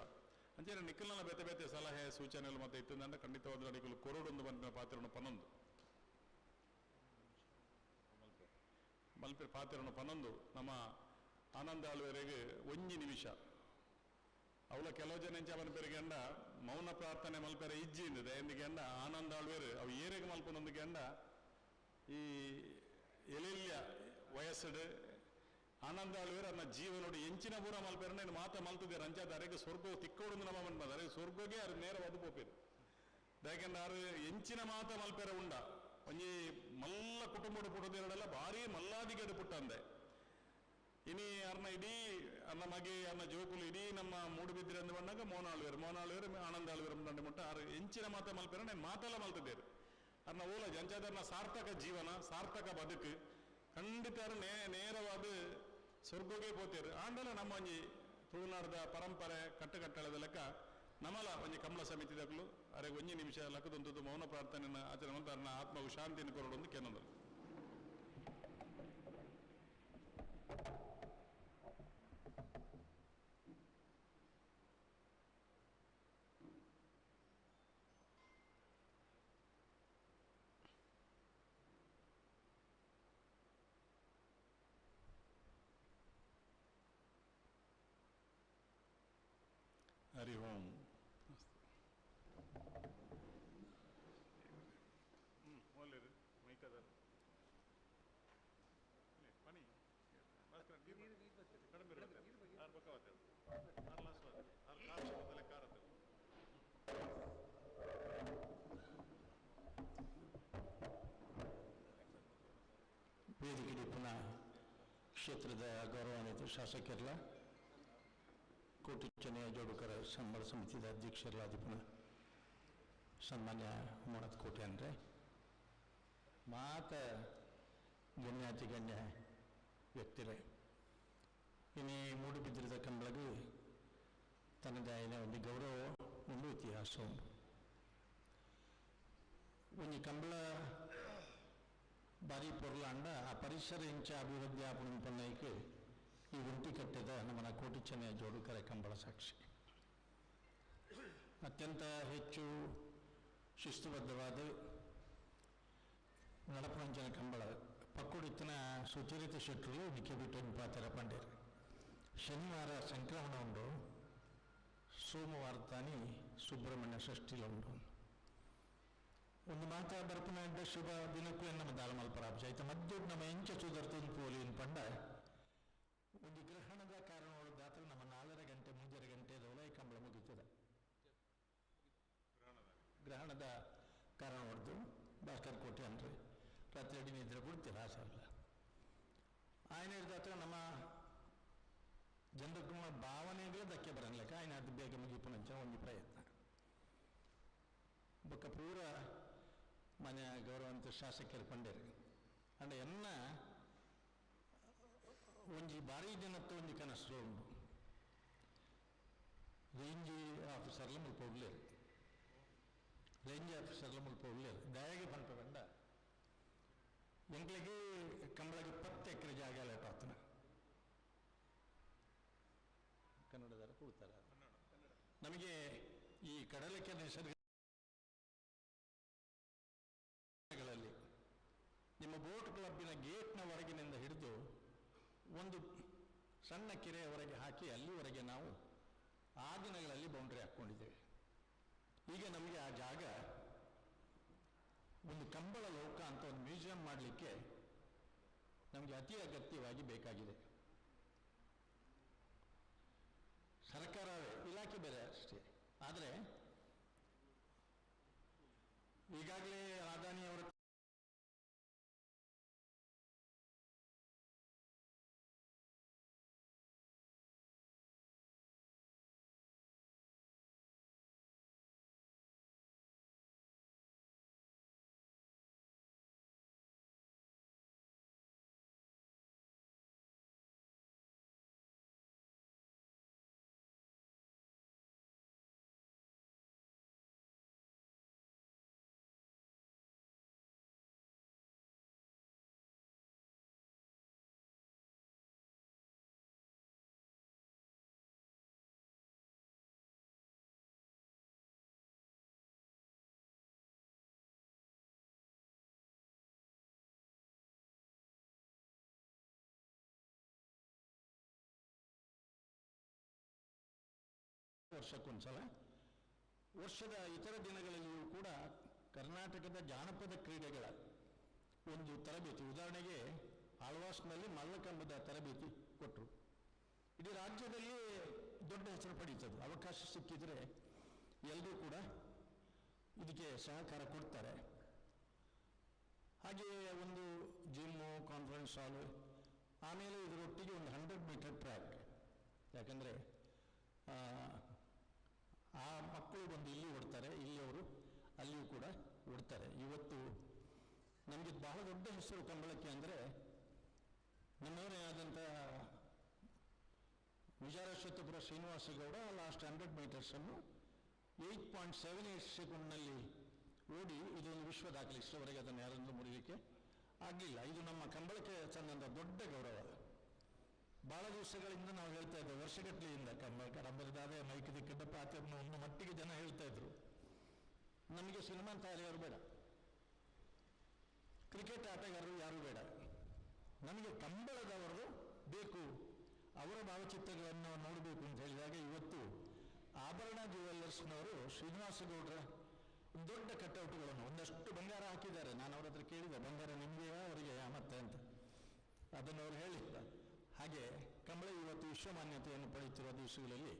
ಅಂಚೆನ ನಿಖಿಲ್ನ ಬೆತೆ ಸಲಹೆ ಸೂಚನೆಗಳು ಮತ್ತೆ ಇತ್ತಂದಂಡ ಖಂಡಿತವಾದ ನಿಖಿಲ್ ಕೊರೋಡೊಂದು ಬಂದಿನ ಪಾತ್ರವನ್ನು ಪನೊಂದು ಮಲ್ಪೆ ಪಾತ್ರವನ್ನು ಪನೊಂದು ನಮ್ಮ ಆನಂದಾಳ್ವೇರಿಗೆ ಒಂಜಿ ನಿಮಿಷ ಅವಳ ಕೆಲವು ಜನ ಎಂಚ ಮಲ್ಪೆರಿಗೆಂಡ ಮೌನ ಪ್ರಾರ್ಥನೆ ಮಲ್ಪೆರ ಇಜ್ಜಿ ಇಂದಿದೆ ಎಂದಿಗೆಂಡ ಆನಂದಾಳ್ವೇರು ಅವು ಏರೆಗೆ ಮಲ್ಪನೊಂದಿಗೆಂಡ ಈ ಎಲೆಲ್ಯ ವಯಸ್ಸಡು ಆನಂದಾಳ್ವೇರು ಅನ್ನ ಜೀವನೋಡು ಎಂಚಿನ ಪೂರ ಮಲ್ಪೆರನ್ನ ಇನ್ನು ಮಾತ ಮಲ್ತಿದ್ದಾರೆ ಅಂಚಾದ ಅರೆಗೆ ಸ್ವರ್ಗ ತಿಕ್ಕೋಡು ನಮ್ಮ ಮನ್ಪದ ಅರೆ ಸ್ವರ್ಗಗೆ ಅವ್ರು ನೇರ ಒದಪೋಪೇರು ಯಾಕೆಂಡ ಅವ್ರು ಎಂಚಿನ ಮಾತ ಮಲ್ಪೆರ ಉಂಡ ಒಂಜಿ ಮಲ್ಲ ಕುಟುಂಬಡು ಪುಟ್ಟದೆರಡೆಲ್ಲ ಭಾರಿ ಮಲ್ಲಾದಿಗೆಡು ಪುಟ್ಟಂದೆ ಇನಿ ಅವ್ರನ್ನ ಇಡೀ ನಮಗೆ ಅನ್ನ ಜೋಕುಲು ಇಡೀ ನಮ್ಮ ಮೂಡುಬಿದ್ರೆ ಅಂದು ಬಂದಾಗ ಮೋನಾಳುವೇರು ಆನಂದಾಳುವೇರು ದಂಡೆ ಮುಟ್ಟ ಆರು ಎಂಚಿನ ಮಾತ ಮಲ್ಪೇರ ನಾನು ಮಾತೆಲ್ಲ ಮಲ್ತಿದ್ದೇರು ಅನ್ನ ಓಲ ಜಂಚಾದರ್ನ ಸಾರ್ಥಕ ಜೀವನ ಸಾರ್ಥಕ ಬದುಕು ಖಂಡಿತ ನೇರವಾದ ಸ್ವರ್ಗಕ್ಕೆ ಪೋತೇರು ಆಂಡಲ ನಮ್ಮ ಒಂಜಿ ತುಳುನಾಡದ ಪರಂಪರೆ ಕಟ್ಟುಕಟ್ಟಳದ ಲೆಕ್ಕ ನಮಲ ಒಂಜಿ ಕಂಬಳ ಸಮಿತಿದಾಗಲು ಅರೆ ಒಂಜಿ ನಿಮಿಷ ಲಕ್ಕದೊಂದು ಮೌನ ಪ್ರಾರ್ಥನೆಯನ್ನು ಆಚರಣೆ ಮಾಡ್ತಾ ನನ್ನ ಆತ್ಮವು ಶಾಂತಿಯನ್ನು ಕೊರಡೊಂದು ಕೆನ್ನೊಂದು हरि ओम पनी ವೇದಿಕೆಗೆ ಪುನಃ ಕ್ಷೇತ್ರದ ಗೌರವಾನ್ವಿತ ಶಾಸಕರೆಲ್ಲ ಕೋಟಿ ಚೆನ್ನಯ್ಯ ಜೋಡುಕರ ಸಂಬಳ ಸಮಿತಿಯ ಅಧ್ಯಕ್ಷರಾದ ಪುನಃ ಸನ್ಮಾನ್ಯ ಮೋಣತ್ ಕೋಟೆ ಅಂದರೆ ಮಾತ ಗಣ್ಯಾತಿ ಗಣ್ಯ ವ್ಯಕ್ತಿರೇ ಇನ್ನು ಮೂಡುಬಿದ್ರದ ಕಂಬಳಗೂ ತನ್ನದೇ ಆಯ್ನ ಒಂದು ಗೌರವ ಒಂದು ಇತಿಹಾಸ ಉಂಟು ಒಂದು ಕಂಬಳ ಬಾರಿ ಪೊರ್ಲಾಂಡ ಆ ಪರಿಸರ ಇಂಚ ಅಭಿವೃದ್ಧಿ ಆಪಣ ಪನ್ನೈಕೆ ಈ ಉಂಟಿ ಕಟ್ಟಿದ ನಮ್ಮನ ಕೋಟಿ ಚೆನ್ನಯ್ಯ ಜೋಡುಕರ ಕಂಬಳ ಸಾಕ್ಷಿ ಅತ್ಯಂತ ಹೆಚ್ಚು ಶಿಸ್ತುಬದ್ಧವಾದ ನಡಪಂಚನ ಕಂಬಳ ಪಕ್ಕುಡಿತ್ತಿನ ಸುಚರಿತ ಶೆಟ್ಟರು ನಿಕ್ಕೆ ಬಿಟ್ಟು ಪಾತ್ರ ಪಂಡೇರು ಶನಿವಾರ ಸಂಕ್ರಮಣ ಉಂಡು ಸೋಮವಾರ ತಾನಿ ಸುಬ್ರಹ್ಮಣ್ಯ ಷಷ್ಠಿಲು ಉಂಡು ಒಂದು ಮಾತ ಬರ್ಪನಾಡ ಶುಭ ದಿನಕ್ಕೂ ನಮ್ಮ ದಾಳಮಲ್ಪರಾಬ್ಜ ಆಯ್ತು ಮಧ್ಯ ನಮ್ಮ ಎಂಚ ಸುಧರ್ತದ ಪೋಲಿನ ಪಂಡ ಒಂದು ಗ್ರಹಣದ ಕಾರಣ ದಾತ್ರ ನಮ್ಮ 4 ಗಂಟೆ 3 ಗಂಟೆ ದೊಲೈ ಕಂಬಳ ಮುಗಿತದೆ ಗ್ರಹಣದ ಕಾರಣ ಹೊಡೆದು ಭಾಸ್ಕರ್ ಕೋಟೆ ಅಂದ್ರೆ ರಾತ್ರಿ ಅಡಿ ನಿದ್ರೆ ಬಿಡ್ತೀರ ಆಸಲ್ಲ ಆಯ್ನ ಇರ್ದಾತ್ರ ನಮ್ಮ ಜನರ ಭಾವನೆಗಳೇ ಧಕ್ಕೆ ಬರಲಿಕ್ಕೆ ಆಯ್ನ ಅದು ಬೇಗ ಮುಗಿಪುನಂಚ ಒಂದು ಪ್ರಯತ್ನ ಬೊಕ್ಕ ಪೂರ ಮನೆ ಗೌರವಂತ ಶಾಸಕರು ಪಂಡೇರು ಅಂಡ ಎನ್ನ ಒಂಜಿ ಭಾರಿ ಜನತ್ತು ಒಂಜಿ ಕನಸು ಉಂಡು ರೇಂಜ್ ಆಫೀಸರ್ಲ ಮುಲ್ಪ ಉಳ್ಳೇರು ರೇಂಜ್ ಆಫೀಸರ್ಲ ಮುಲ್ಪ ಉಳ್ಳೇರು ದಯಗೆ ಪಂಪ ಕಂಡ ಎಂಕ್ಲಿಗೆ ಕಂಬಳಗೆ 10 ಎಕರೆ ಜಾಗ ಲೇಟಾತನ ಕನ್ನಡದರ ಕೊಡ್ತಾರೆ ನಮಗೆ ಈ ಕಡಲಕ್ಕೆ ನಿಸರ್ಗಗಳಲ್ಲಿ ನಿಮ್ಮ ಬೋಟ್ ಕ್ಲಬ್ಬಿನ ಗೇಟ್ನ ಹೊರಗಿನಿಂದ ಹಿಡಿದು ಒಂದು ಸಣ್ಣ ಕೆರೆಯವರೆಗೆ ಹಾಕಿ ಅಲ್ಲಿವರೆಗೆ ನಾವು ಆ ದಿನಗಳಲ್ಲಿ ಬೌಂಡ್ರಿ ಹಾಕ್ಕೊಂಡಿದ್ದೇವೆ ಈಗ ನಮಗೆ ಆ ಜಾಗ ಒಂದು ಕಂಬಳ ಲೋಕ ಅಂತ ಒಂದು ಮ್ಯೂಸಿಯಂ ಮಾಡಲಿಕ್ಕೆ ನಮಗೆ ಅತಿ ಅಗತ್ಯವಾಗಿ ಬೇಕಾಗಿದೆ ಸರ್ಕಾರವೇ ಇಲಾಖೆ ಬೇರೆ ಅಷ್ಟೇ ಆದರೆ ಈಗಾಗಲೇ ಅದಾನಿಯವರ ವರ್ಷಕ್ಕೊಂದ್ಸಲ ವರ್ಷದ ಇತರ ದಿನಗಳಲ್ಲಿಯೂ ಕೂಡ ಕರ್ನಾಟಕದ ಜಾನಪದ ಕ್ರೀಡೆಗಳ ಒಂದು ತರಬೇತಿ ಉದಾಹರಣೆಗೆ ಆಳ್ವಾಸ್ನಲ್ಲಿ ಮಲ್ಲಕಂಬದ ತರಬೇತಿ ಕೊಟ್ಟರು ಇಡೀ ರಾಜ್ಯದಲ್ಲಿ ದೊಡ್ಡ ಹೆಸರು ಪಡೀತದೆ ಅವಕಾಶ ಸಿಕ್ಕಿದರೆ ಎಲ್ಲರೂ ಕೂಡ ಇದಕ್ಕೆ ಸಹಕಾರ ಕೊಡ್ತಾರೆ ಹಾಗೆಯೇ ಒಂದು ಜಿಮ್ಮು ಕಾನ್ಫರೆನ್ಸ್ ಹಾಲು ಆಮೇಲೆ ಇದರೊಟ್ಟಿಗೆ ಒಂದು 100 ಮೀಟರ್ ಟ್ರ್ಯಾಕ್ ಯಾಕಂದರೆ ಆ ಮಕ್ಕಳು ಬಂದು ಇಲ್ಲಿ ಓಡ್ತಾರೆ, ಇಲ್ಲಿಯವರು ಅಲ್ಲಿಯೂ ಕೂಡ ಓಡ್ತಾರೆ. ಇವತ್ತು ನಮಗೆ ಬಹಳ ದೊಡ್ಡ ಹೆಸರು ಕಂಬಳಕ್ಕೆ ಅಂದರೆ ನಮ್ಮವರೇ ಆದಂಥ ವಿಜಯರಾಜೇಶ್ವರಪುರ ಶ್ರೀನಿವಾಸಗೌಡ ಲಾಸ್ಟ್ 100 ಮೀಟರ್ಸನ್ನು 8.78 ಸೆಕೆಂಡ್ನಲ್ಲಿ ಓಡಿ ಇದೊಂದು ವಿಶ್ವ ದಾಖಲೆ. ಇಷ್ಟವರೆಗೆ ಅದನ್ನು ಯಾರನ್ನು ಮುರಿಲಿಕ್ಕೆ ಆಗಲಿಲ್ಲ. ಇದು ನಮ್ಮ ಕಂಬಳಕ್ಕೆ ಸಂದಂಥ ದೊಡ್ಡ ಗೌರವ. ಭಾಳ ದಿವಸಗಳಿಂದ ನಾವು ಹೇಳ್ತಾ ಇದ್ದೇವೆ, ವರ್ಷಗಟ್ಟಲೆಯಿಂದ ಕಂಬಳದಾದೆ ಮೈಕ್ ದಿಕ್ಕದ ಪಾತ್ರವನ್ನು ಒಂದು ಮಟ್ಟಿಗೆ ಜನ ಹೇಳ್ತಾ ಇದ್ರು, ನಮಗೆ ಸಿನಿಮಾ ತಾರೆಯವರು ಬೇಡ, ಕ್ರಿಕೆಟ್ ಆಟಗಾರರು ಯಾರೂ ಬೇಡ, ನಮಗೆ ಕಂಬಳದವರು ಬೇಕು, ಅವರ ಭಾವಚಿತ್ರಗಳನ್ನು ನೋಡಬೇಕು ಅಂತ ಹೇಳಿದಾಗ ಇವತ್ತು ಆಭರಣ ಜ್ಯುವೆಲ್ಲರ್ಸ್ನವರು ಶ್ರೀನಿವಾಸಗೌಡರ ದೊಡ್ಡ ಕಟ್ಔಟ್ಗಳನ್ನು ಒಂದಷ್ಟು ಬಂಗಾರ ಹಾಕಿದ್ದಾರೆ. ನಾನು ಅವ್ರ ಹತ್ರ ಕೇಳಿದೆ, ಬಂಗಾರ ನಿಮಗೆಯಾ ಅವರಿಗೆ ಮತ್ತೆ ಅಂತ. ಅದನ್ನು ಅವರು ಹೇಳಿಲ್ಲ. ಹಾಗೆ ಕಂಬಳ ಇವತ್ತು ವಿಶ್ವಮಾನ್ಯತೆಯನ್ನು ಪಡೆಯುತ್ತಿರುವ ದಿವಸಗಳಲ್ಲಿ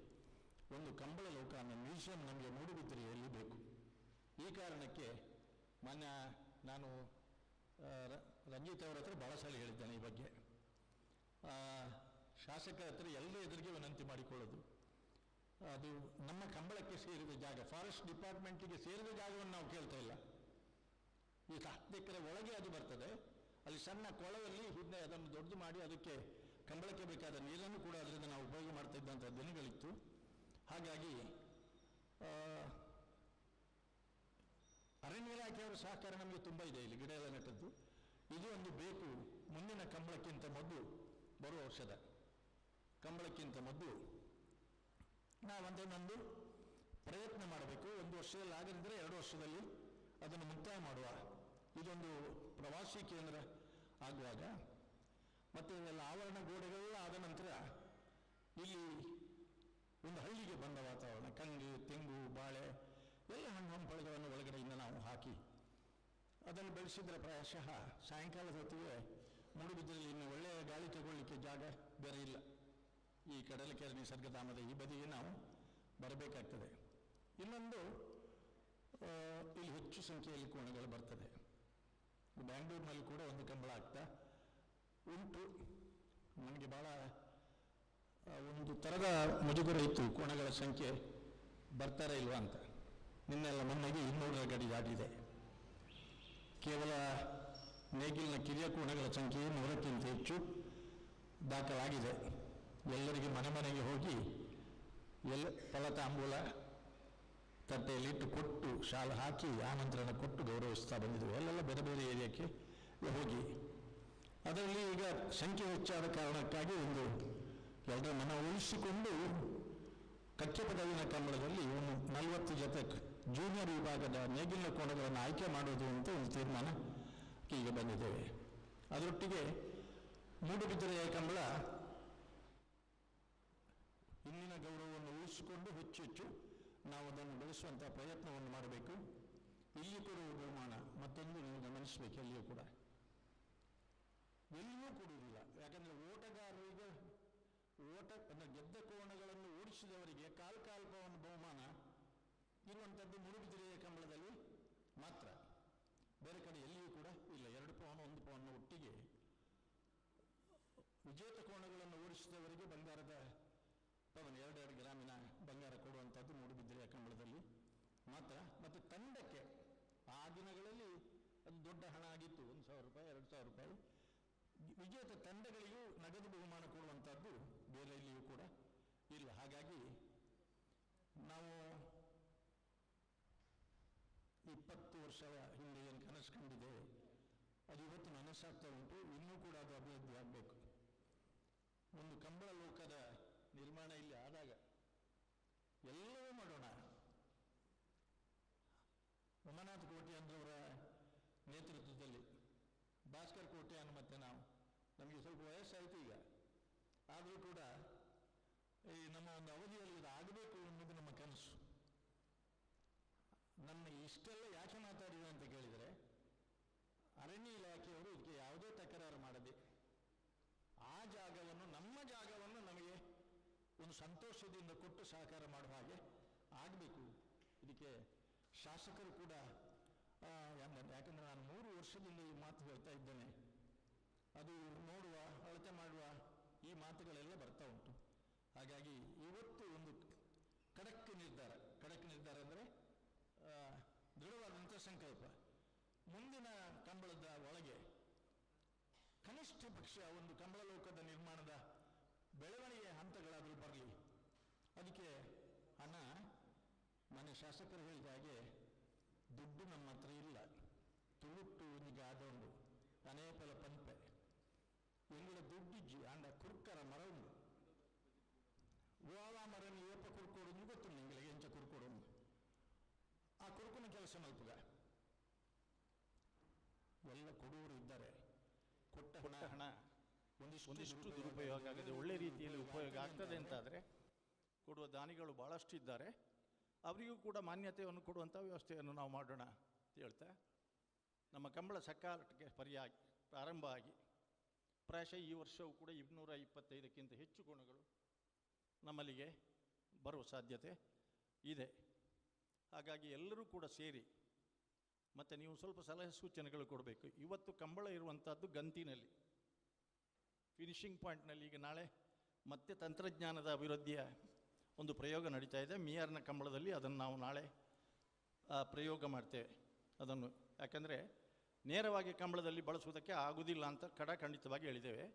ಒಂದು ಕಂಬಳ ಲೋಕ ಅನ್ನೋ ಮ್ಯೂಸಿಯಂ ನಮಗೆ ಮೂಡುಬಿದಿರೆಯಲ್ಲಿ ಬೇಕು. ಈ ಕಾರಣಕ್ಕೆ ನಾನು ರಂಜಿತ್ ಅವರ ಹತ್ರ ಭಾಳ ಸಲ ಹೇಳಿದ್ದೇನೆ ಈ ಬಗ್ಗೆ. ಶಾಸಕರ ಹತ್ರ ಎಲ್ಲರ ಎದುರಿಗೆ ವಿನಂತಿ ಮಾಡಿಕೊಳ್ಳೋದು, ಅದು ನಮ್ಮ ಕಂಬಳಕ್ಕೆ ಸೇರಿದ ಜಾಗ, ಫಾರೆಸ್ಟ್ ಡಿಪಾರ್ಟ್ಮೆಂಟಿಗೆ ಸೇರಿದ ಜಾಗವನ್ನು ನಾವು ಕೇಳ್ತಾ ಇಲ್ಲ. ಈ 10 ಎಕರೆ ಒಳಗೆ ಅದು ಬರ್ತದೆ. ಅಲ್ಲಿ ಸಣ್ಣ ಕೊಳದಲ್ಲಿ ಹಿಂದೆ ಅದನ್ನು ದೊಡ್ಡದು ಮಾಡಿ ಅದಕ್ಕೆ ಕಂಬಳಕ್ಕೆ ಬೇಕಾದ ನೀರನ್ನು ಕೂಡ ಅದರಿಂದ ನಾವು ಉಪಯೋಗ ಮಾಡ್ತಾ ಇದ್ದಂಥ ದಿನಗಳಿತ್ತು. ಹಾಗಾಗಿ ಅರಣ್ಯ ಇಲಾಖೆಯವರ ಸಹಕಾರ ನಮಗೆ ತುಂಬ ಇದೆ. ಇಲ್ಲಿ ಗಿಡ ಎಲ್ಲ ನೆಟ್ಟದ್ದು ಇದು ಒಂದು ಬೇಕು. ಮುಂದಿನ ಕಂಬಳಕ್ಕಿಂತ ಮೊದಲು, ಬರುವ ವರ್ಷದ ಕಂಬಳಕ್ಕಿಂತ ಮೊದಲು ನಾವಂತೊಂದು ಪ್ರಯತ್ನ ಮಾಡಬೇಕು. 1 ವರ್ಷದಲ್ಲಿ ಆಗದಿದ್ದರೆ 2 ವರ್ಷದಲ್ಲಿ ಅದನ್ನು ಮುಕ್ತಾಯ ಮಾಡುವ. ಇದೊಂದು ಪ್ರವಾಸಿ ಕೇಂದ್ರ ಆಗುವಾಗ ಮತ್ತು ಇದೆಲ್ಲ ಆವರಣ ಗೋಡೆಗಳೆಲ್ಲ ಆದ ನಂತರ ಇಲ್ಲಿ ಒಂದು ಹಳ್ಳಿಗೆ ಬಂದ ವಾತಾವರಣ, ಕಂಗು, ತೆಂಗು, ಬಾಳೆ ಎಲ್ಲ ಹಣ್ಣು ಹಂಪಳಗಳನ್ನು ಒಳಗಡೆಯಿಂದ ನಾವು ಹಾಕಿ ಅದನ್ನು ಬೆಳೆಸಿದರೆ ಪ್ರಾಯಶಃ ಸಾಯಂಕಾಲದ ಹೊತ್ತಿಗೆ ಮೂಡುಬಿದಿರೆಯಲ್ಲಿ ಇನ್ನು ಒಳ್ಳೆಯ ಗಾಳಿ ತಗೊಳ್ಳಿಕ್ಕೆ ಜಾಗ ಬೇರೆ ಇಲ್ಲ. ಈ ಕಡಲಕೆರೆ ನಿಸರ್ಗಧಾಮದ ಈ ಬದಿಗೆ ನಾವು ಬರಬೇಕಾಗ್ತದೆ. ಇನ್ನೊಂದು, ಇಲ್ಲಿ ಹೆಚ್ಚು ಸಂಖ್ಯೆಯಲ್ಲಿ ಕೋಣಗಳು ಬರ್ತದೆ. ಬ್ಯಾಂಗ್ಳೂರಿನಲ್ಲಿ ಕೂಡ ಒಂದು ಕಂಬಳ ಆಗ್ತಾ ಉಂಟು. ನನಗೆ ಭಾಳ ಒಂದು ಥರದ ಮುಜುಗರ ಇತ್ತು, ಕೋಣಗಳ ಸಂಖ್ಯೆ ಬರ್ತಾರೆ ಇಲ್ವಾ ಅಂತ. ನಿನ್ನೆಲ್ಲ ಮೊನ್ನೆಗೆ 200ರ ಗಡಿ ದಾಟಿದೆ. ಕೇವಲ ನೇಗಿಲಿನ ಕಿರಿಯ ಕೋಣಗಳ ಸಂಖ್ಯೆ 100ಕ್ಕಿಂತ ಹೆಚ್ಚು ದಾಖಲಾಗಿದೆ. ಎಲ್ಲರಿಗೆ ಮನೆ ಮನೆಗೆ ಹೋಗಿ ಫಲತಾಂಬೂಲ ತಟ್ಟೆಯಲ್ಲಿಟ್ಟು ಕೊಟ್ಟು ಶಾಲು ಹಾಕಿ ಆಮಂತ್ರಣ ಕೊಟ್ಟು ಗೌರವಿಸ್ತಾ ಬಂದಿದ್ದೆವು. ಅಲ್ಲೆಲ್ಲ ಬೇರೆ ಬೇರೆ ಏರಿಯಾಕ್ಕೆ ಹೋಗಿ ಅದರಲ್ಲಿ ಈಗ ಸಂಖ್ಯೆ ಹೆಚ್ಚಾದ ಕಾರಣಕ್ಕಾಗಿ ಒಂದು ಎಲ್ಲರ ಮನ ಉಳಿಸಿಕೊಂಡು ಕಚ್ಚೆ ಪದವಿನ ಕಂಬಳದಲ್ಲಿ ಒಂದು 40 ಜೊತೆ ಜೂನಿಯರ್ ವಿಭಾಗದ ನೇಗಿಲಿನ ಕೋಣಗಳನ್ನು ಆಯ್ಕೆ ಮಾಡೋದು ಅಂತ ಒಂದು ತೀರ್ಮಾನ ಈಗ ಬಂದಿದ್ದೇವೆ. ಅದರೊಟ್ಟಿಗೆ ಮೂಡುಬಿದಿರೆಯ ಕಂಬಳ ಇಂದಿನ ಗೌರವವನ್ನು ಉಳಿಸಿಕೊಂಡು ಹೆಚ್ಚು ನಾವು ಅದನ್ನು ಬೆಳೆಸುವಂಥ ಪ್ರಯತ್ನವನ್ನು ಮಾಡಬೇಕು. ಇಲ್ಲಿ ಕೊಡುವ ಬಹುಮಾನ ಮತ್ತೊಂದು ನೀವು ಗಮನಿಸಬೇಕು, ಎಲ್ಲಿಯೂ ಕೂಡ ಎಲ್ಲಿಯೂ ಕೊಡುವುದಿಲ್ಲ. ಯಾಕಂದರೆ ಓಟಗಾರರಿಗೆ ಅಂದರೆ ಗೆದ್ದ ಕೋಣಗಳನ್ನು ಓಡಿಸಿದವರಿಗೆ ಕಾಲ್ಪವನ್ನು ಬಹುಮಾನ ಇರುವಂಥದ್ದು ಮೂಡುಬಿದಿರೆಯ ಕಂಬಳದಲ್ಲಿ ಮಾತ್ರ, ಬೇರೆ ಕಡೆ ಎಲ್ಲಿಯೂ ಕೂಡ ಇಲ್ಲ. 2 ಪವನ್ 1 ಪವನ್ ಒಟ್ಟಿಗೆ ವಿಜೇತ ಕೋಣಗಳನ್ನು ಓಡಿಸಿದವರಿಗೆ ಬಂಗಾರದ ಪವನ್ 2 ಗ್ರಾಮಿನ ಬಂಗಾರ ಕೊಡುವಂಥದ್ದು ಮೂಡುಬಿದಿರೆಯ ಕಂಬಳದಲ್ಲಿ ಮಾತ್ರ. ಮತ್ತು ತಂಡಕ್ಕೆ ಆ ದಿನಗಳಲ್ಲಿ ಅದು ದೊಡ್ಡ ಹಣ ಆಗಿತ್ತು, 1,000 ರೂಪಾಯಿ 2,000 ರೂಪಾಯಿ. ವಿಜೇತ ತಂಡಗಳಿಗೂ ನಗದು ಬಹುಮಾನ ಕೊಡುವಂಥದ್ದು ಬೇರೆ ಎಲ್ಲಿಯೂ ಕೂಡ ಇಲ್ಲ. ಹಾಗಾಗಿ ನಾವು 20 ವರ್ಷದ ಹಿಂದೆ ಏನು ಕನಸು ಕಂಡಿದ್ದೇವೆ ಅದು ಇವತ್ತು ನನಸಾಗ್ತಾ ಉಂಟು. ಇನ್ನೂ ಕೂಡ ಅದು ಅಭಿವೃದ್ಧಿ ಆಗಬೇಕು. ಒಂದು ಕಂಬಳ ಲೋಕದ ನಿರ್ಮಾಣ ಇಲ್ಲಿ ಆದಾಗ ಎಲ್ಲವೂ ಮಾಡೋಣ. ಉಮಾನಾಥ್ ಕೋಟ್ಯಾನ್ರವರ ನೇತೃತ್ವದಲ್ಲಿ ಭಾಸ್ಕರ್ ಕೋಟ್ಯಾನ್ ಮತ್ತು ನಮಗೆ ಸ್ವಲ್ಪ ವಯಸ್ಸಾಯಿತು ಈಗ, ಆದರೂ ಕೂಡ ಈ ನಮ್ಮ ಒಂದು ಅವಧಿಯಲ್ಲಿ ಇದು ಆಗಬೇಕು ಅನ್ನೋದು ನಮ್ಮ ಕನಸು. ನನ್ನ ಇಷ್ಟೆಲ್ಲ ಯಾಕೆ ಮಾತಾಡಿದೆ ಅಂತ ಕೇಳಿದರೆ, ಅರಣ್ಯ ಇಲಾಖೆಯವರು ಇದಕ್ಕೆ ಯಾವುದೇ ತಕರಾರು ಮಾಡದೆ ಆ ಜಾಗವನ್ನು, ನಮ್ಮ ಜಾಗವನ್ನು ನಮಗೆ ಒಂದು ಸಂತೋಷದಿಂದ ಕೊಟ್ಟು ಸಹಕಾರ ಮಾಡುವ ಹಾಗೆ ಆಗಬೇಕು. ಇದಕ್ಕೆ ಶಾಸಕರು ಕೂಡ ಯಾಕಂದರೆ ನಾನು 3 ವರ್ಷದಿಂದ ಈ ಮಾತು ಹೇಳ್ತಾ ಇದ್ದೇನೆ. ಅದು ನೋಡುವ, ಅಳತೆ ಮಾಡುವ ಈ ಮಾತುಗಳೆಲ್ಲ ಬರ್ತಾ ಉಂಟು. ಹಾಗಾಗಿ ಇವತ್ತು ಒಂದು ಖಡಕ್ ನಿರ್ಧಾರ ಅಂದರೆ ದೃಢವಾದಂಥ ಸಂಕಲ್ಪ. ಮುಂದಿನ ಕಂಬಳದ ಒಳಗೆ ಕನಿಷ್ಠ ಪಕ್ಷ ಒಂದು ಕಂಬಳ ಲೋಕದ ನಿರ್ಮಾಣದ ಬೆಳವಣಿಗೆ ಹಂತಗಳಾದರೂ ಬರಲಿ. ಅದಕ್ಕೆ ಹಣ, ಮನೆ ಶಾಸಕರು ಹೇಳಿದ ಹಾಗೆ ದುಡ್ಡು ನಮ್ಮ ಹತ್ರ ಇಲ್ಲ. ತುಳುಟ್ಟು ಈಗ ಆದೊಂದು ಅನೇಪಲ ಪಂಪೆ ಎಂಗಳ ದುಡ್ಡಿಜ್ಜಿ ಅಂಡ ಕುರ್ಕರ ಮರ ಉಂಡು. ಓವ ಮರನ್ನು ಏಪ ಕುರ್ಕೋಡು ಗೊತ್ತು ನಿಂಗಳಿಗೆ ಎಂಚ ಕುರ್ಕೋಡು. ಆ ಕುರುಕುನ ಕೆಲಸ ಮಲ್ಪುಗ ಎಲ್ಲ ಕೊಡುವರು ಇದ್ದಾರೆ. ಕೊಟ್ಟ ಹಣ ಒಂದಿಷ್ಟು ದುರುಪಯೋಗ ಆಗದೆ ಒಳ್ಳೆ ರೀತಿಯಲ್ಲಿ ಉಪಯೋಗ ಆಗ್ತದೆ ಅಂತಾದರೆ ಕೊಡುವ ದಾನಿಗಳು ಭಾಳಷ್ಟು ಇದ್ದಾರೆ. ಅವರಿಗೂ ಕೂಡ ಮಾನ್ಯತೆಯನ್ನು ಕೊಡುವಂಥ ವ್ಯವಸ್ಥೆಯನ್ನು ನಾವು ಮಾಡೋಣ ಅಂತ ಹೇಳ್ತಾ, ನಮ್ಮ ಕಂಬಳ ಸಕಾಲಕ್ಕೆ ಪ್ರಾರಂಭ ಆಗಿ ಪ್ರಾಯಶಃ ಈ ವರ್ಷವೂ ಕೂಡ 225ಕ್ಕಿಂತ ಹೆಚ್ಚು ಕೋಣಗಳು ನಮ್ಮಲ್ಲಿಗೆ ಬರುವ ಸಾಧ್ಯತೆ ಇದೆ. ಹಾಗಾಗಿ ಎಲ್ಲರೂ ಕೂಡ ಸೇರಿ ಮತ್ತು ನೀವು ಸ್ವಲ್ಪ ಸಲಹೆ ಸೂಚನೆಗಳು ಕೊಡಬೇಕು. ಇವತ್ತು ಕಂಬಳ ಇರುವಂಥದ್ದು ಗಂತಿನಲ್ಲಿ, ಫಿನಿಷಿಂಗ್ ಪಾಯಿಂಟ್ನಲ್ಲಿ. ಈಗ ನಾಳೆ ಮತ್ತೆ ತಂತ್ರಜ್ಞಾನದ ಅಭಿವೃದ್ಧಿಯ ಒಂದು ಪ್ರಯೋಗ ನಡೀತಾ ಇದೆ. ಮಿಯಾರ್ನ ಕಂಬಳದಲ್ಲಿ ಅದನ್ನು ನಾವು ನಾಳೆ ಪ್ರಯೋಗ ಮಾಡ್ತೇವೆ. ಅದನ್ನು ಯಾಕಂದರೆ ನೇರವಾಗಿ ಕಂಬಳದಲ್ಲಿ ಬಳಸುವುದಕ್ಕೆ ಆಗುವುದಿಲ್ಲ ಅಂತ ಖಂಡಿತವಾಗಿ ಹೇಳಿದ್ದೇವೆ.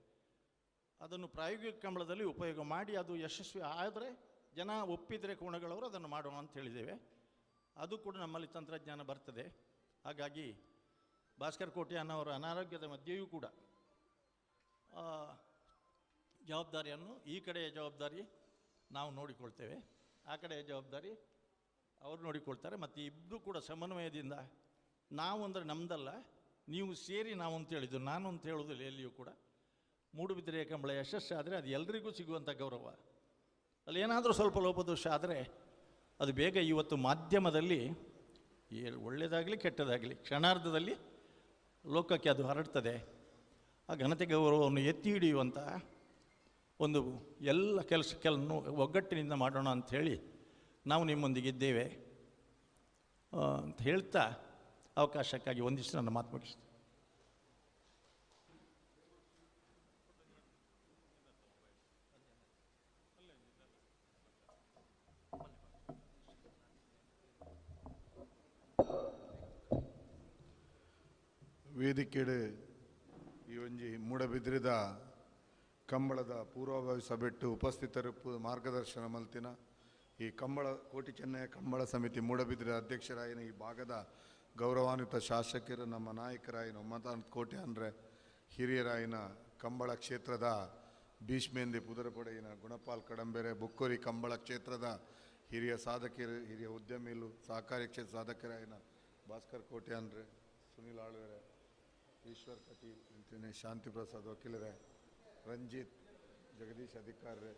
ಅದನ್ನು ಪ್ರಾಯೋಗಿಕ ಕಂಬಳದಲ್ಲಿ ಉಪಯೋಗ ಮಾಡಿ ಅದು ಯಶಸ್ವಿ ಆದರೆ ಜನ ಒಪ್ಪಿದರೆ ಕೋಣಗಳವರು ಅದನ್ನು ಮಾಡೋಣ ಅಂತ ಹೇಳಿದ್ದೇವೆ. ಅದು ಕೂಡ ನಮ್ಮಲ್ಲಿ ತಂತ್ರಜ್ಞಾನ ಬರ್ತದೆ. ಹಾಗಾಗಿ ಭಾಸ್ಕರ್ ಕೋಟ್ಯಾನವರ ಅನಾರೋಗ್ಯದ ಮಧ್ಯೆಯೂ ಕೂಡ ಜವಾಬ್ದಾರಿಯನ್ನು, ಈ ಕಡೆಯ ಜವಾಬ್ದಾರಿ ನಾವು ನೋಡಿಕೊಳ್ತೇವೆ, ಆ ಕಡೆಯ ಜವಾಬ್ದಾರಿ ಅವರು ನೋಡಿಕೊಳ್ತಾರೆ. ಮತ್ತು ಇಬ್ಬರು ಕೂಡ ಸಮನ್ವಯದಿಂದ ನಾವು ಅಂದರೆ ನಮ್ಮದಲ್ಲ, ನೀವು ಸೇರಿ ನಾವು ಅಂತ ಹೇಳಿದ್ದು, ನಾನು ಅಂತ ಹೇಳೋದಿಲ್ಲ ಎಲ್ಲಿಯೂ ಕೂಡ. ಮೂಡುಬಿದಿರೆಯ ಕಂಬಳ ಯಶಸ್ಸಾದರೆ ಅದು ಎಲ್ರಿಗೂ ಸಿಗುವಂಥ ಗೌರವ. ಅಲ್ಲಿ ಏನಾದರೂ ಸ್ವಲ್ಪ ಲೋಪದೋಷ ಆದರೆ ಅದು ಬೇಗ ಇವತ್ತು ಮಾಧ್ಯಮದಲ್ಲಿ ಒಳ್ಳೆಯದಾಗಲಿ ಕೆಟ್ಟದಾಗಲಿ ಕ್ಷಣಾರ್ಧದಲ್ಲಿ ಲೋಕಕ್ಕೆ ಅದು ಹರಡ್ತದೆ. ಆ ಘನತೆ ಗೌರವವನ್ನು ಎತ್ತಿ ಹಿಡಿಯುವಂಥ ಒಂದು ಎಲ್ಲ ಕೆಲಸಗಳನ್ನು ಒಗ್ಗಟ್ಟಿನಿಂದ ಮಾಡೋಣ ಅಂಥೇಳಿ ನಾವು ನಿಮ್ಮೊಂದಿಗಿದ್ದೇವೆ ಅಂತ ಹೇಳ್ತಾ ಅವಕಾಶಕ್ಕಾಗಿ ಒಂದಿಷ್ಟು ನನ್ನ ಮಾತು ಮುಗಿಸ್ತೀನಿ. ವೇದಿಕೆಡೆ ಈ ಒಂಜಿ ಮೂಡಬಿದ್ರಿದ ಕಂಬಳದ ಪೂರ್ವಭಾವಿ ಸಭೆಟ್ಟು ಉಪಸ್ಥಿತರು ಮಾರ್ಗದರ್ಶನ ಮಲ್ತಿನ ಈ ಕಂಬಳ ಕೋಟಿ ಚೆನ್ನಯ ಕಂಬಳ ಸಮಿತಿ ಮೂಡಬಿದ್ರಿ ಅಧ್ಯಕ್ಷರಾಯಿನ ಈ ಭಾಗದ ಗೌರವಾನ್ವಿತ ಶಾಸಕರು, ನಮ್ಮ ನಾಯಕರಾಯಿನ ಉಮ್ಮತಾನತ್ ಕೋಟೆ ಅಂದರೆ ಹಿರಿಯರಾಯಿನ ಕಂಬಳ ಕ್ಷೇತ್ರದ ಭೀಷ್ಮೇಂದಿ ಪುದರಪಡೆಯಿನ ಗುಣಪಾಲ್ ಕಡಂಬೆರೆ, ಬುಕ್ಕೋರಿ ಕಂಬಳ ಕ್ಷೇತ್ರದ ಹಿರಿಯ ಸಾಧಕರು, ಹಿರಿಯ ಉದ್ಯಮಿಗಳು, ಸಹಕಾರಿ ಕ್ಷೇತ್ರ ಸಾಧಕರಾಯಿನ ಭಾಸ್ಕರ್ ಕೋಟೆ ಅಂದರೆ ಸುನಿಲ್ ಆಳ್ವೆರೆ, ಈಶ್ವರ್ ಕಟಿ ಅಂತೀನಿ, ಶಾಂತಿ ಪ್ರಸಾದ್ ವಕೀಲರೇ, ರಂಜಿತ್ ಜಗದೀಶ್ ಅಧಿಕಾರರೇ,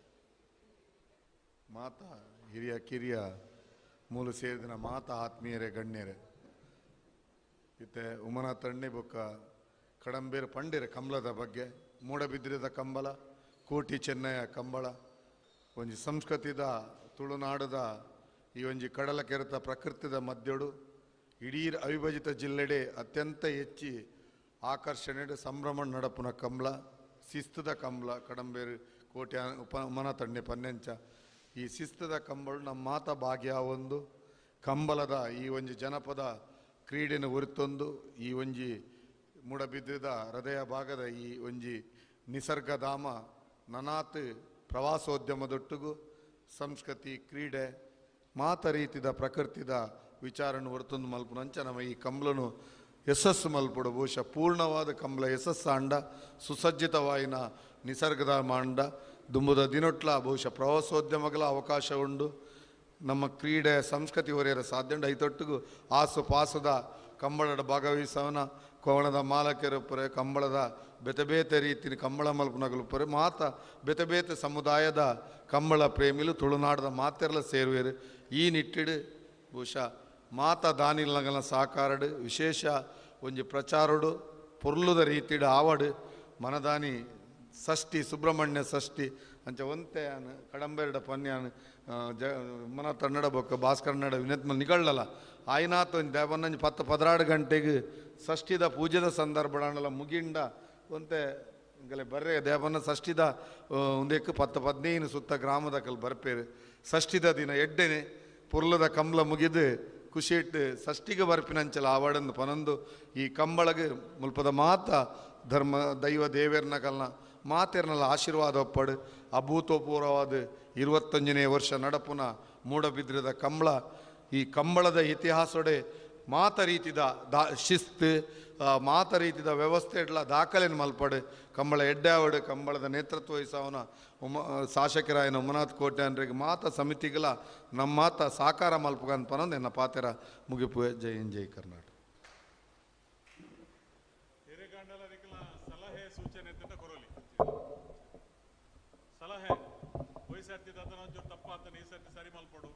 ಮಾತಾ ಹಿರಿಯ ಕಿರಿಯ ಮೂಲ ಸೇರಿದಿನ ಮಾತಾ ಆತ್ಮೀಯರೇ, ಗಣ್ಯರೇ, ಇತ್ತೆ ಉಮನ ತಣ್ಣೆ ಬೊಕ್ಕ ಕಡಂಬೇರು ಪಂಡಿರೆ ಕಂಬಳದ ಬಗ್ಗೆ ಮೂಡಬಿದ್ರಿದ ಕಂಬಳ ಕೋಟಿ ಚೆನ್ನಯ ಕಂಬಳ ಒಂಜಿ ಸಂಸ್ಕೃತಿದ ತುಳುನಾಡದ ಈ ಒಂಜಿ ಕಡಲ ಕೆರೆತ ಪ್ರಕೃತಿದ ಮಧ್ಯಡು ಇಡೀ ಅವಿಭಜಿತ ಜಿಲ್ಲೆಡೆ ಅತ್ಯಂತ ಹೆಚ್ಚಿ ಆಕರ್ಷಣೆಡೆ ಸಂಭ್ರಮ ನಡಪುನ ಕಂಬಳ ಶಿಸ್ತದ ಕಂಬಳ ಕಡಂಬೇರು ಕೋಟೆ ಉಮನ ತಣ್ಣೆ ಪನ್ನೆಂಚ ಈ ಶಿಸ್ತದ ಕಂಬಳು ನಮ್ಮ ಮಾತ ಭಾಗ್ಯ ಒಂದು ಕಂಬಳದ ಈ ಒಂಜಿ ಜನಪದ ಕ್ರೀಡೆನ ಉರಿತೊಂದು ಈ ಒಂಜಿ ಮೂಡಬಿದ್ರಿದ ಹೃದಯ ಭಾಗದ ಈ ಒಂಜಿ ನಿಸರ್ಗಧಾಮ ನನಾತ್ ಪ್ರವಾಸೋದ್ಯಮದೊಟ್ಟಿಗೂ ಸಂಸ್ಕೃತಿ ಕ್ರೀಡೆ ಮಾತ ರೀತಿದ ಪ್ರಕೃತಿದ ವಿಚಾರನ ಹೊರತೊಂದು ಮಲ್ಪುನಂಚ ನಮ್ಮ ಈ ಕಂಬಳನು ಯಶಸ್ಸು ಮಲ್ಪುಡು ಬಹುಶಃ ಪೂರ್ಣವಾದ ಕಂಬಳ ಯಶಸ್ಸು ಅಂಡ ಸುಸಜ್ಜಿತವಾಯಿನ ನಿಸರ್ಗದ ಮಾಂಡ ದುಂಬುದ ದಿನೊಟ್ಲ ಬಹುಶಃ ಪ್ರವಾಸೋದ್ಯಮಗಳ ಅವಕಾಶ ಉಂಡು. ನಮ್ಮ ಕ್ರೀಡೆ ಸಂಸ್ಕೃತಿ ಹೊರೆಯರ ಸಾಧ್ಯ ಉಂಡು. ಐತೊಟ್ಟಿಗೂ ಆಸು ಪಾಸದ ಕಂಬಳದ ಭಾಗವಹಿಸವನ ಕೋವಣದ ಮಾಲಕರೊಪ್ಪರೆ ಕಂಬಳದ ಬೆತೆ ರೀತಿಯ ಕಂಬಳ ಮಲ್ಪನಗಲುಪ್ಪರೆ ಮಾತ ಬೆತೆ ಸಮುದಾಯದ ಕಂಬಳ ಪ್ರೇಮಿಲು ತುಳುನಾಡದ ಮಾತೆರ್ಲ ಸೇರುವೆರು. ಈ ನಿಟ್ಟಿಡು ಬಹುಶಃ ಮಾತ ದಾನಿಲಗಳ ಸಾಕಾರಡು ವಿಶೇಷ ಒಂಜಿ ಪ್ರಚಾರಡು ಪೊರ್ಲುದ ರೀತಿಡು ಆವಡು ಮನದಾನಿ ಷಷ್ಠಿ ಸುಬ್ರಹ್ಮಣ್ಯ ಷಷ್ಠಿ ಅಂಚ ಒಂತೆ ಕಡಂಬೆರಡ ಪನ್ಯಾನ್ ಮನ ತನ್ನಡ ಬೊಕ್ಕ ಭಾಸ್ಕರನಡ ವಿನತ್ಮ ನಿಗಳ್ಳಲ್ಲ ಆಯ್ನಾತ್ ಒಂದು ದೇವನ್ನಂಜ್ 10-16 ಗಂಟೆಗೆ ಷಷ್ಠಿದ ಪೂಜೆದ ಸಂದರ್ಭಡಲ್ಲ ಮುಗಿಂಡ ಒಂತೆ ಇಂಗಲೆ ಬರ್ರೆ ದೇವನ ಷಷ್ಠಿದ ಒಂದಕ್ಕೆ 10-15 ಸುತ್ತ ಗ್ರಾಮದ ಕಲ್ ಬರ್ಪೇರು ಷಷ್ಠಿದ ದಿನ ಎಡ್ಡೆನೆ ಪುರ್ಲದ ಕಂಬಳ ಮುಗಿದು ಖುಷಿ ಇಟ್ಟು ಷಷ್ಠಿಗೆ ಬರ್ಪಿನಂಚಲ ಆವಾಡಂದು ಪನಂದು ಈ ಕಂಬಳಗೆ ಮುಲ್ಪದ ಮಾತ ಧರ್ಮ ದೈವ ದೇವೇರ್ನ ಕಲ್ನ ಮಾತೇರ್ನಲ್ಲ ಆಶೀರ್ವಾದ ಒಪ್ಪಡು ಅಭೂತಪೂರ್ವವಾದ 25ನೇ ವರ್ಷ ನಡಪುನ ಮೂಡಬಿದ್ರದ ಕಂಬಳ ಈ ಕಂಬಳದ ಇತಿಹಾಸೊಡೆ ಮಾತ ರೀತಿದ ಶಿಸ್ತು ಮಾತ ರೀತಿದ ವ್ಯವಸ್ಥೆ ಇಡ್ಲ ದಾಖಲೆಯನ್ನು ಮಲ್ಪಡು ಕಂಬಳ ಎಡ್ಡಾವಡು ಕಂಬಳದ ನೇತೃತ್ವ ವಹಿಸವನ ಶಾಸಕರಾಯನ ಉಮನಾಥ್ ಕೋಟೆ ಅನ್ರಿಗೆ ಮಾತ ಸಮಿತಿಗಳ ನಮ್ಮ ಮಾತ ಸಾಕಾರ ಮಲ್ಪಗಂತ ಪನೊಂದು ಎನ್ನ ಪಾತೆರ ಮುಗಿಪು ಜೈ ಇನ್ ಜೈ ಕರ್ನಾಟಕ. ಸಲಹೆ ಸೂಚನೆ ಕೊರಲಿ ಸಲಹೆ ವಯಸ್ಸು ತಪ್ಪಾತ ಈ ಸರ್ತಿ ಸರಿ ಮಲ್ಪಡು.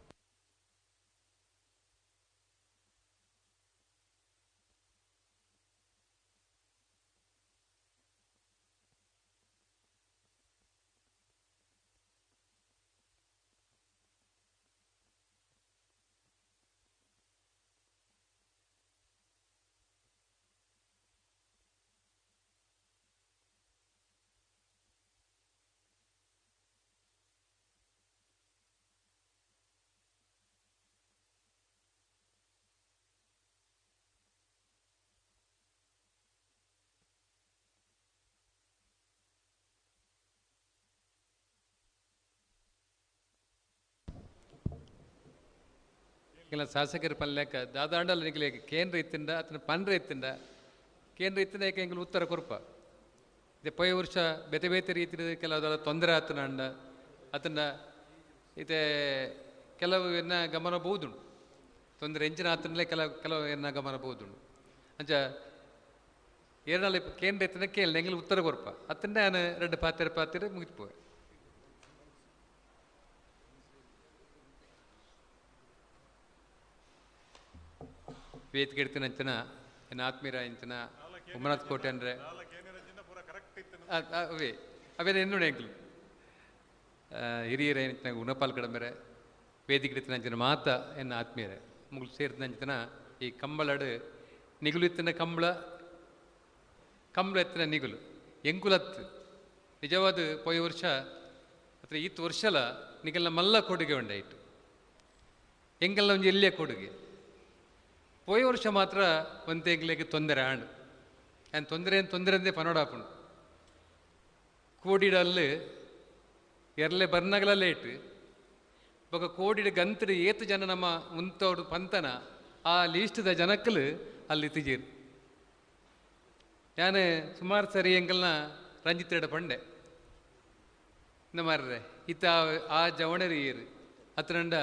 ಇಲ್ಲ ಶಾಸಕರ ಪಲ್ಯಕ ದಾದಾಂಡಲ್ ನಿಗಲೆ ಕೇಂದ್ರ ಇತ್ತಿಂದ ಅತನ ಪಂಡ್ರೆ ಇತ್ತಿಂದ ಕೇಂದ್ರ ಇತ್ತಿಂದ ಏಕೆ ಎಂಗ್ಲು ಉತ್ತರ ಕೊರಪ ಇದೆ ಪೊಯ ವರ್ಷ ಬೇತೆ ಬೇತೆ ರೀತಿಯ ಕೆಲವು ತೊಂದರೆ ಆತನ ಅಂಡ ಅತನ ಇದೆ ಕೆಲವು ಎನ್ನ ಗಮನ ಬಹುದುಂಡು ತೊಂದರೆ ಎಂಚಿನ ಆತನಲ್ಲೇ ಕೆಲವು ಎನ್ನ ಗಮನ ಬಹುದುಂಡು ಅಂಚ ಏನಾಲ ಕೇಂದ್ರ ಇತ್ತಿನ ಕೇಳಿ ಎಂಗ್ಲು ಉತ್ತರ ಕೊರಪ ಅತಂಡ ನಾನು ಎರಡು ಪಾತ್ರ ಮುಗಿತು ವೇದಿಕೆ ಇಡ್ತೀನಿ ಅಂಚನ ಏನು ಆತ್ಮೀಯರ ಇಂಚನ ಉಮನಾಥ್ ಕೋಟೆ ಅಂದರೆ ಅವೇ ಅವೇನು ಎನ್ನೋಣ ಎಂಕ್ಲು ಹಿರಿಯರ ಏನಂತ ಉಣಪಾಲ್ ಕಡಂಬರೆ ವೇದಿಕೆ ಇಡ್ತೀನಿ ಅಂಚನ ಮಾತ ಎನ್ನ ಆತ್ಮೀಯರೇ ಮುಗಿಲು ಸೇರಿದ ಅಂಚನ ಈ ಕಂಬಳಡು ನಿಗುಲು ಎತ್ತಿನ ಕಂಬಳ ಎತ್ತಿನ ನಿಗುಲು ಎಂಕುಲತ್ತು ನಿಜವಾದ ಪೊಯ ವರ್ಷ ಅಥವಾ ಈತ್ ವರ್ಷಲ ನಿಗಲ್ನ ಮಲ್ಲ ಕೊಡುಗೆ ಉಂಡಾಯಿತು ಎಂಗೆಲ್ಲ ಒಂದು ಎಲ್ಲಿಯ ಕೊಡುಗೆ ಪೋಯ ವರ್ಷ ಮಾತ್ರ ಒಂದು ತೆಂಗ್ಲಿಗೆ ತೊಂದರೆ ಆಂಡು ಏನು ತೊಂದರೆ ಅಂದೇ ಪನೋಡಾಪುಂಡು ಕೋಡಿಡಲ್ಲಿ ಎರಲೆ ಬರ್ನಗಲ ಲೇಟ್ ಬೊಕ ಕೋಡಿಡ ಗಂತಡು ಏತು ಜನ ನಮ್ಮ ಮುಂತೋಡು ಪಂತನ ಆ ಲೀಸ್ಟ್ದ ಜನಕ್ಕಲು ಅಲ್ಲಿ ತಿಜೀರು ನಾನು ಸುಮಾರು ಸರಿ ಎಂಗಲ್ನ ರಂಜಿತ್ರೆಡ ಪಂಡೆ ಇಂದ ಮಾರ್ರೆ ಇತ್ತ ಆ ಜವಣರಿಯರು ಅತನಂಡ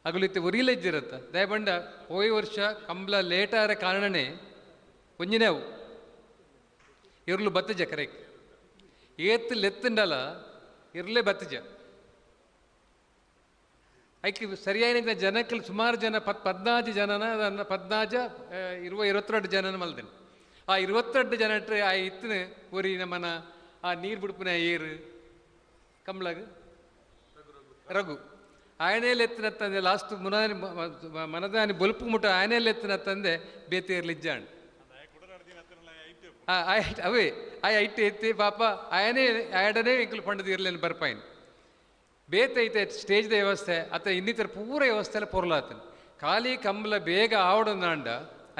ಅಗಲಿತ್ತೆ ಒರಿಲೆಜ್ಜಿರತ್ತ ದಯಬಂಡ ಹೋಯ ವರ್ಷ ಕಂಬಳ ಲೇಟಾರ ಕಾರಣನೇ ಒಂಜಿನೇವು ಇರ್ಲು ಬತ್ತಜ ಕರೆಕ್ ಏತ್ತು ಲೆತ್ತಂಡಲ ಇರ್ಲೇ ಬತ್ತಜ ಐಕಿ ಸರಿಯಾದ ಜನಕ್ಕೆ ಸುಮಾರು ಜನ 14 ಜನನ 22 ಜನನ ಮಲ್ದೇನೆ ಆ 22 ಜನ ಇಟ್ಟರೆ ಆ ಇತ್ತಿನ ಒರಿ ನಮ್ಮನ ಆ ನೀರು ಬಿಡುಪಿನ ಏರು ಕಂಬಳಗ ರಘು ಆಯನೇಲಿ ಎತ್ತಿನ ತಂದೆ ಲಾಸ್ಟ್ ಮನದಾನಿ ಬೊಲ್ಪು ಮುಟ್ಟ ಆಯನೇಲಿ ಎತ್ತಿನ ತಂದೆ ಬೇತೇರ್ಲಿಜ್ಜಾಣ್ ಅವೇ ಆ ಐಟೆ ಎತ್ತಿ ಪಾಪ ಆಯಡನೇ ಎಂಕಲು ಪಂಡದ ಇರ್ಲೇನು ಬರ್ಪಾಯಿನ್ ಬೇತೈತೆ ಸ್ಟೇಜ್ದ ವ್ಯವಸ್ಥೆ ಅಥವಾ ಇನ್ನಿತರ ಪೂರ ವ್ಯವಸ್ಥೆ ಎಲ್ಲ ಪೊರ್ಲಾತನು ಖಾಲಿ ಕಂಬಳ ಬೇಗ ಆವಡನಾಂಡ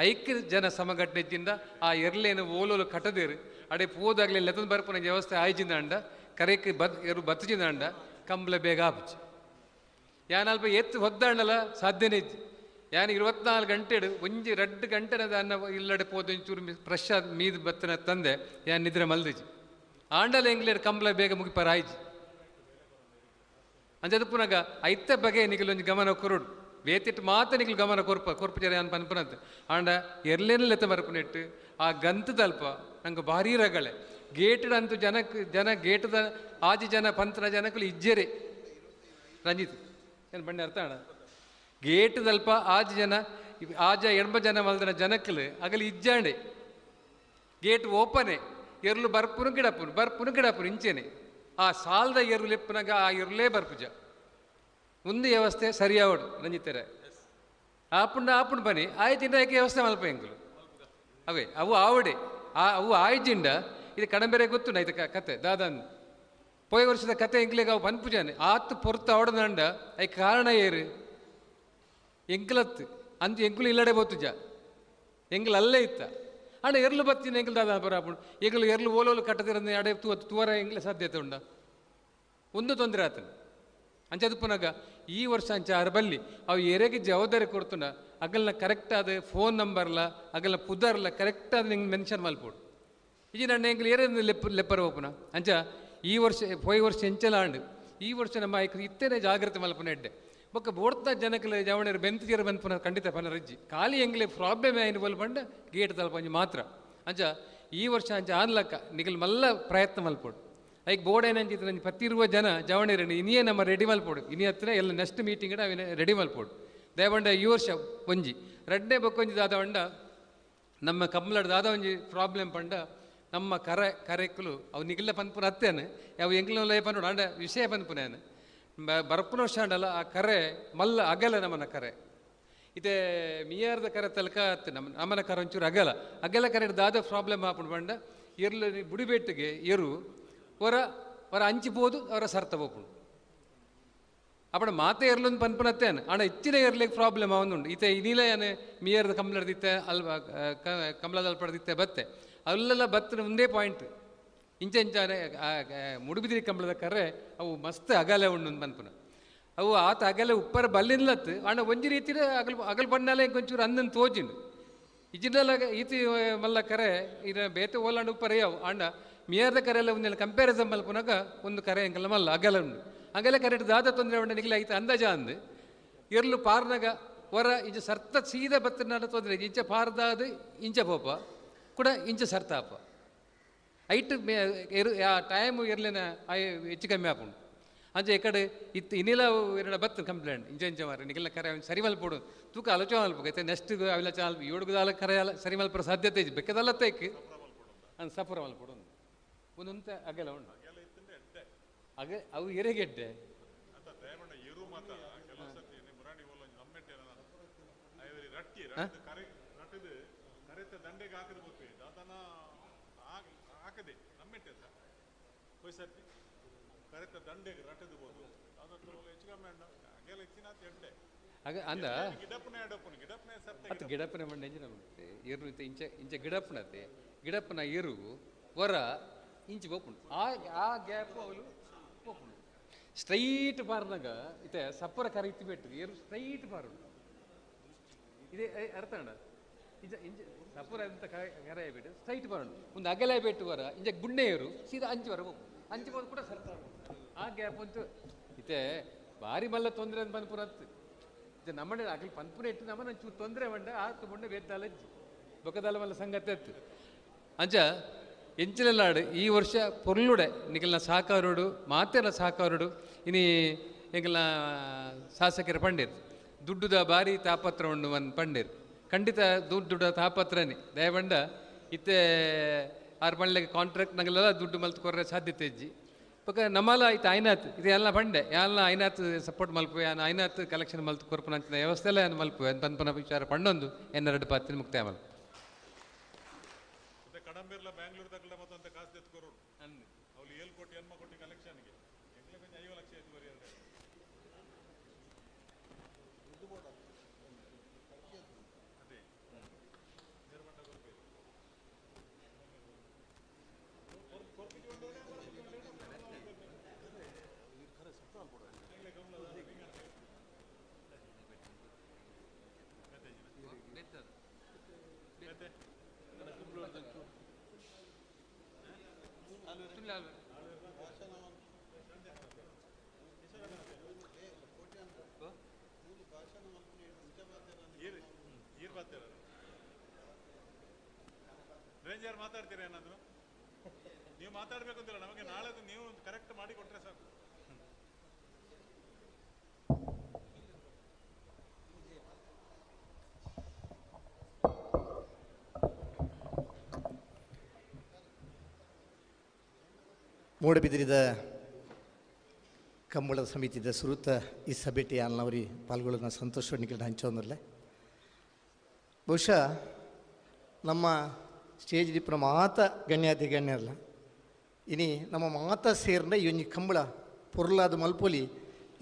ಐಕ್ಯ ಜನ ಸಮಘಟನೆಯಿಂದ ಆ ಎರ್ಲೇನು ಓಲೋಲು ಕಟ್ಟದಿರು ಅಡೆ ಪೂದಾಗ್ಲಿ ಲೆತದ ಬರ್ಪನ ವ್ಯವಸ್ಥೆ ಆಯ್ಜಿಂದಾಂಡ ಕರೆಕ್ಕೆ ಎರು ಬತ್ತಜಿಂದಾಂಡ ಕಂಬಳ ಬೇಗ ಆಪುಚ್ಚು ಯಾನಲ್ಪ ಎತ್ತು ಹೊದ್ದಾಂಡಲ್ಲ ಸಾಧ್ಯನೇ ಇಜ್ಜಿ ಯಾನು 24 ಗಂಟೆಡು ಒಂಜಿ 2 ಗಂಟೆನದ ಅನ್ನ ಇಲ್ಲಡೆ ಪೋದು ಚೂರು ಫ್ರೆಶ್ ಮೀದು ಬತ್ತನ ತಂದೆ ಯಾನು ನಿದ್ರೆ ಮಲ್ದಿಜಿ ಆಂಡಲ ಎಂಗ್ಲೇಡ್ ಕಂಬಳ ಬೇಗ ಮುಗಿಪರ ಆಯ್ಜಿ ಅಂಜದು ಪುನಗ ಐತ ಬಗೆ ನಿಗಲೊಂದು ಗಮನ ಕೊರಡು ಬೇತಿಟ್ಟು ಮಾತ ನಿಗಲು ಗಮನ ಕೊರ್ಪ ಜನ ಯಾನು ಪನ್ಪನಂತ ಆಂಡ ಎರ್ಲೇನೆತ್ತ ಮರಪುನೆಟ್ಟು ಆ ಗಂತದಲ್ಪ ನಂಗೆ ಭಾರಿ ರಗಳೆ ಗೇಟಡ್ ಅಂತೂ ಜನ ಗೇಟದ ಆಜಿ ಜನ ಪಂತನ ಜನಕ್ಕಳು ಇಜ್ಜೆರೆ ರಂಜಿತ್ ಏನು ಬಣ್ಣ ಅರ್ಥ ಅಣ್ಣ ಗೇಟದಲ್ಪ ಆಜಿ ಜನ ಆಜ 80 ಜನ ಮಲ್ದನ ಜನಕ್ಕಲು ಅಗಲಿ ಇಜ್ಜಾಂಡೆ ಗೇಟ್ ಓಪನೆ ಎರ್ಲು ಬರ್ಪುನು ಗಿಡಪುನು ಇಂಚೆನೆ ಆ ಸಾಲದ ಎರು ಲೆಪ್ಪನಾಗ ಆ ಎರುಲೇ ಬರ್ಪುಜ ಮುಂದೆ ವ್ಯವಸ್ಥೆ ಸರಿಯಾವಡು ರಂಜಿತಾರೆ ಆಪುಂಡು ಬನ್ನಿ ಆಯ್ತಿಂದ ಯಾಕೆ ವ್ಯವಸ್ಥೆ ಮಲ್ಪ ಎಂಕಲು ಅವೇ ಅವು ಆವಡೆ ಅವು ಆಯ್ಜಿಂಡ ಇದು ಕಡಂಬೆರೆ ಗೊತ್ತುಂಡ ಇದು ಕತೆ ದಾದಾನ್ ಪೋಯ ವರ್ಷದ ಕತೆ ಎಂಕ್ಲೆಗೆ ಅವು ಪನ್ಪುಜಾನೆ ಆತು ಪೊರ್ತ ಅವಡದಂಡ ಐ ಕಾರಣ ಏರು ಎಂಕ್ಲತ್ತು ಅಂತ ಎಂಕುಲು ಇಲ್ಲಡೆ ಬೋತುಜ ಎಂಗ್ಲು ಅಲ್ಲೇ ಇತ್ತ ಅಣ್ಣ ಎರ್ಲು ಬತ್ತಿನ ಎಂಗ್ಲು ದಾದ ಬರಾಪುಂಡು ಎಂಗ್ಲು ಎರ್ಲು ಓಲೋಲು ಕಟ್ಟದಿರಂದು ಅಡೆ ತೂವರ ಎಂಗ್ಲೆ ಸಾಧ್ಯತೆ ಉಂಡ ಒಂದು ತೊಂದರೆ ಆತನು ಅಂಚದು ಪುನಗ ಈ ವರ್ಷ ಅಂಚ ಬಲ್ಲಿ ಅವು ಎರೆಗೆ ಜವಾಬ್ದಾರಿ ಕೊಡ್ತುಂಡ ಅಗಲ್ನ ಕರೆಕ್ಟ್ ಆದ ಫೋನ್ ನಂಬರ್ಲ ಅಗಲ್ನ ಪುದರ್ಲ ಕರೆಕ್ಟ್ ಆದ ನಿಂಗೆ ಮೆನ್ಷನ್ ಮಲ್ಪೋಡು ಇದು ನನ್ನ ಎಂಗ್ಲು ಏರೇನು ಲೆಪ್ಪರ ಓಪುನ ಅಂಚ ಈ ವರ್ಷ ಪೋಯ್ ವರ್ಷ ಎಂಚಲ ಆಂಡು ಈ ವರ್ಷ ನಮ್ಮ ಇತ್ತೇನೆ ಜಾಗ್ರತೆ ಮಲ್ಪನ ಎಡ್ಡೆ ಬೊಕ್ಕ ಬೋಡ್ತ ಜನಕ್ಕೆ ಜವಣರು ಬೆಂತಿಯರು ಬಂದ್ಪುನ ಖಂಡಿತ ಪನರಜ್ಜಿ ಖಾಲಿ ಎಂಗ್ಲೆ ಪ್ರಾಬ್ಲಮ್ ಆಯ್ನು ಬಲ್ಪಂಡ ಗೇಟ್ ತಲುಪಂಜಿ ಮಾತ್ರ ಅಂಚ ಈ ವರ್ಷ ಅಂಚ ಆನ್ಲಕ್ಕ ನಿಗಲ್ ಮಲ್ಲ ಪ್ರಯತ್ನ ಮಲ್ಪೋಡು ಐಕ್ ಬೋರ್ಡ್ ಏನಂಚಿತ್ತು ನಂಗೆ ಪತ್ತಿರುವ ಜನ ಜವಣಿರಣ್ಣು ಇನ್ನೇ ನಮ್ಮ ರೆಡಿ ಮಲ್ಪೋಡು ಇನಿ ಹತ್ರ ಎಲ್ಲ ನೆಕ್ಸ್ಟ್ ಮೀಟಿಂಗ್ ಅವಿನ ರೆಡಿ ಮಲ್ಪೋಡು ದಯವಂಡ ಈ ವರ್ಷ ಒಂಜಿ ರೆಡ್ಡೆ ಬೊಕ್ಕೊಂಜಿ ದಾದವಂಡ ನಮ್ಮ ಕಂಬ್ಲಡ್ ದಾದ ಒಂಜಿ ಪ್ರಾಬ್ಲಮ್ ಪಂಡ ನಮ್ಮ ಕರೆಕ್ಕಲು ಅವು ನಿಗಲ ಪನ್ಪುನ ಹತ್ತೇನೆ ಅವು ಎಂಗ್ಲ ಲೈ ಪನ್ನೋಡು ಅಂಡ ವಿಷಯ ಪನ್ಪುನೇನು ಬರ್ಪುನ ವರ್ಷ ಅಂಡಲ್ಲ ಆ ಕರೆ ಮಲ್ಲ ಅಗಲ ನಮ್ಮನ ಕರೆ ಇದೇ ಮಿಯಾರ್ದ ಕರೆ ತಲಕ ಹತ್ತು ನಮ್ಮನ ಕರೆ ಒಂಚೂರು ಅಗಲ ಕರೆ ದಾದ ಪ್ರಾಬ್ಲಮ್ ಆಪುಂಡು ಪಂಡ ಎರ್ಲು ಬುಡಿಬೆಟ್ಟಿಗೆ ಎರು ಹೊರ ಹಂಚಿಬೋದು ಅವರ ಸರ್ತ ಹೋಗ್ಕೊಂಡು ಅಪ್ಪಡ ಮಾತೆ ಎರ್ಲೊಂದು ಪನ್ಪನತ್ತೇನು ಅಣ್ಣ ಇಚ್ಚಿನ ಎರ್ಲಿಕ್ಕೆ ಪ್ರಾಬ್ಲಮ್ ಅವನುಂಡು ಈತ ಇನ್ನಿಲ್ಲ ಏನು ಮಿಯರ್ದ ಕಂಬ್ಲಡ್ದಿತ್ತೆ ಕಮಲದಲ್ಲಿ ಪಡೆದಿತ್ತೆ ಬತ್ತೆ ಅಲ್ಲೆಲ್ಲ ಬತ್ತನ ಒಂದೇ ಪಾಯಿಂಟ್ ಇಂಚ ಮುಡುಬಿದಿರಿ ಕಂಬಳದ ಕರೆ ಅವು ಮಸ್ತ್ ಅಗಲ ಉಂಡು ಪನ್ಪುನ ಅವು ಆತ ಅಗಲ ಉಪ್ಪರ ಬಲ್ಲಿನ್ಲತ್ತು ಅಣ್ಣ ಒಂಜಿ ರೀತಿ ಅಗಲ್ ಬಣ್ಣಾಲೆ ಕೊಂಚೂರು ಅಂದನ್ ತೋಜಿಂಡು ಇಜಿನಲ್ಲ ಈತಿ ಮಲ್ಲ ಕರೆ ಇದ ಬೇತೆ ಓಲಾಂಡು ಉಪ್ಪರ ಯಾವ ಅಣ್ಣ ಮಿಯಾರ್ದ ಕರೆ ಎಲ್ಲ ಒಂದೆಲ್ಲ ಕಂಪ್ಯಾರಿಸನ್ ಮಲ್ಪುನಾಗ ಒಂದು ಕರೆ ಎಂಕಲ್ಲ ಮಲ್ಲ ಅಗಲ ಉಂಡು ಅಗಲ ಕರೆಟ್ ದಾದ ತೊಂದರೆ ಉಂಡ ನಿಗಲ ಐತೆ ಅಂದಾಜ ಅಂದು ಎರ್ಲು ಪಾರ್ನಾಗ ಹೊರ ಇಂಚ ಸರ್ತ ಸೀದಾ ಬತ್ತನಾಡ ತೊಂದರೆ ಇಂಚ ಪಾರ್ದಾದ ಇಂಚ ಪೋಪ ಕೂಡ ಇಂಚ ಸರ್ತಾಪ ಐಟ್ ಆ ಟೈಮು ಎರ್ಲಿನ ಹೆಚ್ಚು ಕಮ್ಮಿ ಆಪುಂಡು ಅಂಚೆ ಇಕಡೆ ಇತ್ತು ಇನ್ನಿಲ್ಲ ಎರಡು ಬತ್ತು ಕಂಪ್ಲೇಂಟ್ ಇಂಚ ಮಾರ ನಿಗಲ ಕರೆ ಸರಿ ಮಲ್ಪೋಡು ತೂಕ ಆಲೋಚನೆ ಮಲ್ಪೈತೆ ನೆಕ್ಸ್ಟ್ ಅವೆಲ್ಲ ಚಾಲ್ ಏಡುಗದಾಲ ಕರೆ ಸರಿ ಮಲ್ಪರ ಸಾಧ್ಯತೆ ಇದೆ ಬೆಕ್ಕದಲ್ಲ ತೇಕ್ ಅದು ಸಪುರ ಮಲ್ಪೋಡು ಒಂದೊಂತ ಅಗಲ ಉಂಡು ಅವು ಎರೆಗೆಡ್ಡೆ ಅಂದ ಗಿಡಪ್ಪನ ಮಂಡ ಎರು ಇಂಚ ಗಿಡಪ್ಪನತೆ ಗಿಡಪ್ಪನ ಎರು ಹೊರ ಇಂಚು ಬೋಪುಂಡು ಆ ಗ್ಯಾಪ್ ಅವಳು ಬೋಪುಂಡು ಸ್ಟ್ರೈಟ್ ಪಾರ್ನಾಗ ಇತ್ತೆ ಸಪ್ಪರ ಕರೆ ಇತ್ತು ಬಿಟ್ಟು ಏರು ಸ್ಟ್ರೈಟ್ ಪಾರು ಇದೇ ಅರ್ಥ ಅಣ್ಣ ಇಂಚ ಇಂಚ ಸಪ್ಪರ ಅಂತ ಕರೆ ಬಿಟ್ಟು ಸ್ಟ್ರೈಟ್ ಪಾರು ಒಂದು ಅಗಲ ಬಿಟ್ಟು ವರ ಇಂಚ ಗುಣ್ಣೆ ಏರು ಸೀದಾ ಅಂಚುವರ ಹೋಗು ಅಂಚು ಬಂದು ಕೂಡ ಸರ್ತ ಆ ಗ್ಯಾಪ್ ಅಂತೂ ಇತ್ತೆ ಭಾರಿ ಮಲ್ಲ ತೊಂದರೆ ಅಂತ ಪನ್ಪುರ ಹತ್ತು ಇದು ನಮ್ಮನೆ ಆಗಲಿ ಪನ್ಪುರ ಇಟ್ಟು ನಮ್ಮನ್ನ ಒಂಚೂರು ತೊಂದರೆ ಮಂಡ ಆತು ಮೊನ್ನೆ ಬೇದ್ದಾಲಜ್ಜಿ ಬೊಕ್ಕದಾಲ ಮಲ್ಲ ಸಂಗತಿ ಹತ್ತು ಅಂಚ ಎಂಚಿಲಾಡು ಈ ವರ್ಷ ಪೊರ್ಲುಡೆ ನಿಗಲ್ನ ಸಾಕಾರೋಡು ಮಾತೆಲ್ಲ ಸಾಕಾರೋಡು ಇನಿ ಎಂಗಲ್ನ ಶಾಸಕರ ಪಂಡೇರು ದುಡ್ಡುದ ಭಾರಿ ತಾಪತ್ರ ಉಂಡು ಒಂದು ಪಂಡೇರು ಖಂಡಿತ ದುಡ್ಡುಡ ತಾಪತ್ರನೇ ದಯವಂಡ ಇತ್ತೆ ಆರು ಪಂಡ್ಲೆಗೆ ಕಾಂಟ್ರಾಕ್ಟ್ ನಂಗೆಲ್ಲ ದುಡ್ಡು ಮಲ್ತು ಕೊರ್ರೆ ಸಾಧ್ಯತೆ ಇಜ್ಜಿ ಪಕ್ಕ ನಮ್ಮಲ್ಲ ಆಯ್ತು ಐನಾತ್ ಇದು ಎಲ್ಲ ಬಂಡೆ ಎಲ್ಲ ಐನಾತ್ ಸಪೋರ್ಟ್ ಮಲ್ಪು ಐನಾತ್ ಕಲೆಕ್ಷನ್ ಮಲ್ತು ಕೊರ್ಪನ ಅಂತ ವ್ಯವಸ್ಥೆ ಎಲ್ಲ ಏನು ಮಲ್ಪು ಪನ್ಪನ ವಿಚಾರ ಪಂಡೊಂದು ಎನ್ನೆರಡು ಪಾತಿನ ಮುಕ್ತಾಯ ಮಲ್ಪು ರೇಂಜರ್ ಮಾತಾಡ್ತೀರಾ ಏನಾದ್ರು ನೀವು ಮಾತಾಡಬೇಕು ಅಂತಿಲ್ಲ ನಮಗೆ ನಾಳೆ ನೀವು ಕರೆಕ್ಟ್ ಮಾಡಿ ಕೊಟ್ರೆ ಸಾಕು ಮೂಡಬಿದಿರಿದ ಕಂಬಳದ ಸಮಿತಿದ ಸುರುತ ಈ ಸಭೆಟಿ ಅಲ್ನವರಿ ಪಾಲ್ಗೊಳ್ಳೋಣ ಸಂತೋಷ ನಿಖಿಲ ಹಂಚೋನಲ್ಲೇ ಬಹುಶಃ ನಮ್ಮ ಸ್ಟೇಜ್ ದಿಪ್ಪನ ಮಾತ ಗಣ್ಯಾತಿ ಗಣ್ಯರಲ್ಲ ಇನಿ ನಮ್ಮ ಮಾತ ಸೇರ್ನ ಈ ಒಂಜಿ ಕಂಬಳ ಪೊರ್ಲಾದ ಮಲ್ಪೊಲಿ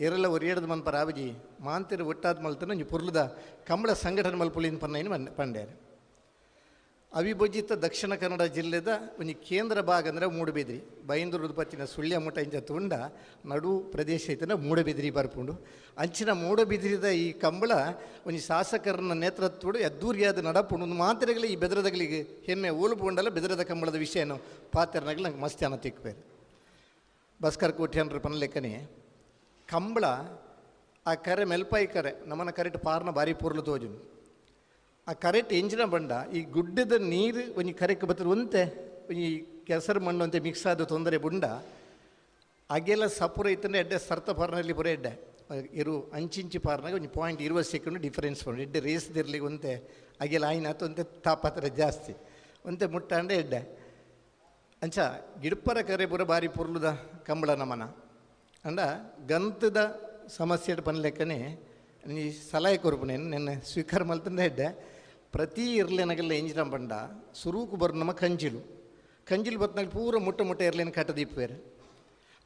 ಎರಲ ಒರಿಯಡದ ಮನ್ಪರ ಆವಜಿ ಮಾಂತಿರ ಒಟ್ಟಾದ ಮಲ್ತನ ಒಂಜಿ ಪೊರ್ಲದ ಕಂಬಳ ಸಂಘಟನೆ ಮಲ್ಪೊಲಿನ ಪನ್ನ ಪಂಡ್ಯಾರ ಅವಿಭಜಿತ ದಕ್ಷಿಣ ಕನ್ನಡ ಜಿಲ್ಲೆದ ಒಂದು ಕೇಂದ್ರ ಭಾಗ ಅಂದರೆ ಮೂಡಬಿದ್ರಿ ಬೈಂದೂರದ ಪತ್ತಿನ ಸುಳ್ಯ ಮುಟ ಇಂಚ ತುಂಡ ನಡು ಪ್ರದೇಶ ಐತನ ಮೂಡಬಿದ್ರಿ ಬರ್ಪುಂಡು ಅಂಚಿನ ಮೂಡಬಿದ್ರಿದ ಈ ಕಂಬಳ ಒಂದು ಶಾಸಕರನ್ನ ನೇತೃತ್ವಡು ಅದ್ದೂರಿಯಾದ ನಡಪುಂಡು ಒಂದು ಮಾತ್ರೆಗಳು ಈ ಬೆದರದಗಳಿಗೆ ಹೆಮ್ಮೆ ಓಲ್ಪುಂಡಲ್ಲ ಬೆದರದ ಕಂಬಳದ ವಿಷಯನೂ ಪಾತ್ರನಾಗಲಿ ನಂಗೆ ಮಸ್ತ್ಯಾನ ತಿಕ್ಬೇರು ಬಸ್ಕರ್ ಕೋಟ್ಯಾನ್ರ ಪನಲೆಕ್ಕನೆ ಕಂಬಳ ಆ ಕರೆ ಮೆಲ್ಪಾಯಿ ಕರೆ ನಮ್ಮನ್ನ ಕರೆಕ್ಟ್ ಪಾರ್ನ ಬಾರಿ ಪೂರ್ಲು ತೋಜು ಆ ಕರೆಕ್ಟ್ ಎಂಜಿನ ಬಂಡ ಈ ಗುಡ್ಡದ ನೀರು ಒಂಜಿ ಕರೆಕ್ಟ್ ಬತ್ತರು ಒಂತೆ ಒಂಜಿ ಕೆಸರು ಮಣ್ಣು ಅಂತೆ ಮಿಕ್ಸ್ ಆದ ತೊಂದರೆ ಬುಂಡ ಹಾಗೆಲ್ಲ ಸಪುರ ಇತ್ತಂದ್ರೆ ಎಡ್ಡೆ ಸರ್ತ ಪಾರ್ನಲ್ಲಿ ಪುರ ಎಡ್ಡೆ ಇರು ಅಂಚಿಂಚಿ ಪಾರ್ನಾಗ ಒಂದು 0.20 ಸೆಕೆಂಡ್ ಡಿಫರೆನ್ಸ್ ಬಂಡು ಎಡ್ಡೆ ರೇಸ್ದಿರ್ಲಿಕ್ಕೆ ಒಂತೆ ಹಾಗೆಲ್ಲ ಆಯ್ನಾತು ಒಂತೆ ತಾಪತ್ರ ಜಾಸ್ತಿ ಒಂತೆ ಮುಟ್ಟಾಂಡೆ ಎಡ್ಡೆ ಅಂಚ ಗಿಡಪರ ಕರೆ ಪುರ ಬಾರಿ ಪುರ್ಲುದ ಕಂಬಳ ನಮನ ಅಂಡ ಗಂತದ ಸಮಸ್ಯೆ ಪನ್ಲೆಕ್ಕನೆ ನೀ ಸಲಹೆ ಕೊರ್ಪುನೇನು ನೆನ್ನೆ ಸ್ವೀಕಾರ ಮಲ್ತಂದ ಎಡ್ಡೆ ಪ್ರತಿ ಇರ್ಲೇನಾಗೆಲ್ಲ ಎಂಜಿನ ಬಂಡ ಸುರೂಕು ಬರ್ ನಮ್ಮ ಕಂಜಿಲು ಬತ್ನಾಗ ಪೂರ ಮುಟ್ಟ ಇರ್ಲೇನು ಕಟ್ಟದಿಪ್ಪೇರು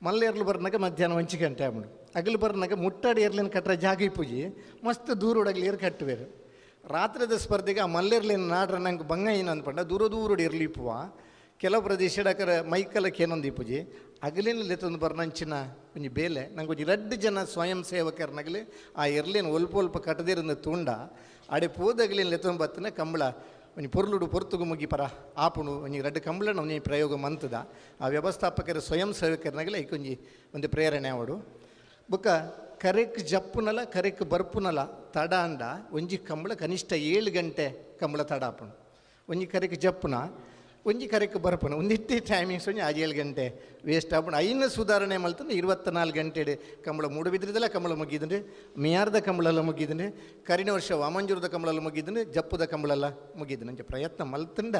ಮಲ್ಲ ಎರ್ಲು ಬರ್ನಾಗ ಮಧ್ಯಾಹ್ನ 1 ಗಂಟೆ ಆಗ್ಬಿಡು ಅಗಲು ಬರ್ನಾಗ ಮುಟ್ಟಾಡಿ ಎರ್ಲೇನು ಕಟ್ಟರೆ ಜಾಗ ಇಪ್ಪುಜಿ ಮಸ್ತ್ ದೂರ ಒಡಗಲಿ ಏರು ಕಟ್ಟುವೇರು ರಾತ್ರಿದ ಸ್ಪರ್ಧೆಗೆ ಆ ಮಲ್ಲೆರ್ಲೇನು ನಾಡ್ರ ನಂಗೆ ಬಂಗ ಏನು ಅಂದ್ಪಂಡ ದೂರ ಇರ್ಲಿ ಇಪ್ಪುವ ಕೆಲವು ಪ್ರದೇಶಡಕರ ಮೈಕಲಕ್ಕೆ ಏನೊಂದು ಇಪ್ಪುಜಿ ಅಗಲಿನ ಲೆತ್ತೊಂದು ಬರ್ನಂಚಿನ ಒಂಜಿ ಬೇಲೆ ನಂಗೆ ಒಂಜಿ 2 ಜನ ಸ್ವಯಂ ಸೇವಕರ್ನಾಗಲಿ ಆ ಎರ್ಲೇನು ಒಲ್ಪ ಕಟ್ಟದಿರಂದು ತುಂಡ ಆಡೆ ಪೋದಗಲಿನ ಲೆತ್ತೊಂದು ಬತ್ತನ ಕಂಬಳ ಒಂಜಿ ಪೊರ್ಲುಡು ಪೊರ್ತುಗು ಮುಗಿ ಪರ ಆಪುಣು ಒಂಜಿ 2 ಕಂಬಳನ ಒಂಜಿ ಪ್ರಯೋಗ ಮಂತದ ಆ ವ್ಯವಸ್ಥಾಪಕರ ಸ್ವಯಂ ಸೇವಕರ್ನಾಗಲಿ ಐಕೊಂಜಿ ಒಂದು ಪ್ರೇರಣೆ ಆವಡು ಬೊಕ್ಕ ಕರೆಕ್ ಜಪ್ಪುನಲ ಕರೆಕ್ ಬರ್ಪುನಲ ತಡ ಅಂಡ ಒಂಜಿ ಕಂಬಳ ಕನಿಷ್ಠ 7 ಗಂಟೆ ಕಂಬಳ ತಡ ಆಪುಣು ಒಂಜಿ ಕರೆಕ್ ಜಪ್ಪುನ ಒಂಜಿ ಕರೆಕ್ ಬರ್ಪುನ ಒಂದಿಟ್ಟೆ ಟೈಮಿಂಗ್ಸ್ ಒಂಜಿ 7 ಗಂಟೆ ವೇಸ್ಟ್ ಆಪುಂಡು ಐನ ಸುಧಾರಣೆ ಮಲ್ತಂದ್ರೆ 24 ಗಂಟೆ ಕಂಬಳ ಮೂಡುಬಿದ್ರಿದೆಲ್ಲ ಕಂಬಳ ಮುಗಿದ್ರೆ ಮಿಯಾರ್ದ ಕಂಬಳೆಲ್ಲ ಮುಗಿದ್ರೆ ಕರಿನ ವರ್ಷ ವಾಮಂಜೂರದ ಕಂಬಳೆಲ್ಲ ಮುಗಿದ್ರೆ ಜಪ್ಪುದ ಕಂಬಳೆಲ್ಲ ಮುಗಿದ್ರೆ ಅಂಚೆ ಪ್ರಯತ್ನ ಮಲ್ತಂಡ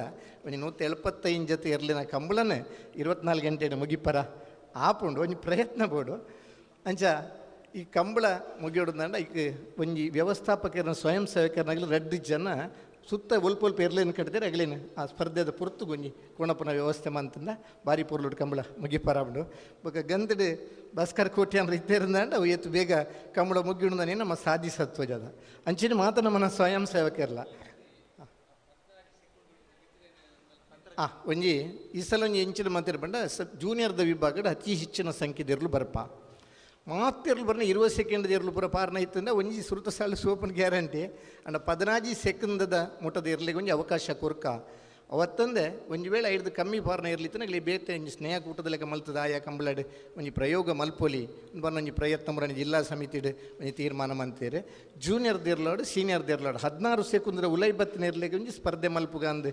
ಒಂಜಿ 175 ಜೊತೆ ಇರ್ಲಿನ ಕಂಬಳನೇ 24 ಗಂಟೆ ಮುಗಿಪರ ಆಪುಂಡು ಒಂಜಿ ಪ್ರಯತ್ನ ಬೋಡು ಅಂಚ ಈ ಕಂಬಳ ಮುಗಿಯೋದಂಡ ಈಗ ಒಂಜಿ ವ್ಯವಸ್ಥಾಪಕರನ್ನ ಸ್ವಯಂ ಸೇವಕರನ್ನಾಗಲಿ 2 ಜನ ಸುತ್ತ ಒಲ್ಪ ಎರ್ಲೇನು ಕಟ್ಟಿದ್ರೆ ಅಗಲೇನು ಆ ಸ್ಪರ್ಧೆದ ಪುರ್ತುಗೊಂಜಿ ಕೋಣಪ್ಪನ ವ್ಯವಸ್ಥೆ ಮಂತಂದ ಬಾರಿ ಪೂರ್ಲುಡು ಕಂಬಳ ಮುಗಿಪರಾಬಿಡು ಬೊಕ್ಕ ಗಂತಡು ಬಸ್ಕರ್ ಕೋಟೆ ಅಂದ್ರೆ ಇತ್ತೇರಿಂದಾಂಡ ಅವು ಎತ್ತು ಬೇಗ ಕಂಬಳ ಮುಗಿಯುವುದನ್ನೇ ನಮ್ಮ ಸಾಧಿಸತ್ವಜದ ಅಂಚಿನ ಮಾತ ನಮ್ಮನ್ನ ಸ್ವಯಂ ಸೇವಕರಲ್ಲ ಒಂಜಿ ಈ ಸಲ ಒಂಜಿ ಎಂಚಿನ ಮಾತಿರ ಬಂಡ ಜೂನಿಯರ್ದ ವಿಭಾಗದ ಅತಿ ಹೆಚ್ಚಿನ ಸಂಖ್ಯೆದಿರ್ಲು ಬರ್ಪ ಮಾತೆರ್ಲು ಬರ್ನ 20 ಸೆಕೆಂಡ್ ಇರ್ಲು ಪೂರ ಪಾರ್ನ ಇತ್ತಂದ್ರೆ ಒಂಜಿ ಸುರುತ ಸಾಲು ಸೋಪನ್ ಗ್ಯಾರಂಟಿ ಅಂಡ 15 ಸೆಕೆಂಡದ ಮುಟ್ಟದ ಇರ್ಲಿಕ್ಕೆ ಒಂಜಿ ಅವಕಾಶ ಕೊರ್ಕ ಅವತ್ತಂದೆ ಒಂಜಿ ವೇಳೆ 5 ಕಮ್ಮಿ ಪಾರ್ನ ಇರ್ಲಿತ್ತು ನಗಲಿ ಬೇತೆ ಒಂಜಿ ಸ್ನೇಹ ಕೂಟದಲೆಕ್ಕ ಮಲ್ತದ ಆಯಾ ಕಂಬಳಡ್ ಒಂಜಿ ಪ್ರಯೋಗ ಮಲ್ಪೊಲಿ ಬರ್ನ ಒಂಜಿ ಪ್ರಯತ್ನ ಬರ ಜಿಲ್ಲಾ ಸಮಿತಿಡ್ ಒಂಜಿ ತೀರ್ಮಾನ ಮಂತೇರೆ ಜೂನಿಯರ್ದ ಇರ್ಲಾಡು ಸೀನಿಯರ್ದ ಇರ್ಲಾಡು 16 ಸೆಕೆಂಡ್ ಉಲೈ ಬತ್ತಿನ ಇರ್ಲಿಕ್ಕೆ ಒಂಜಿ ಸ್ಪರ್ಧೆ ಮಲ್ಪುಗ ಅಂದು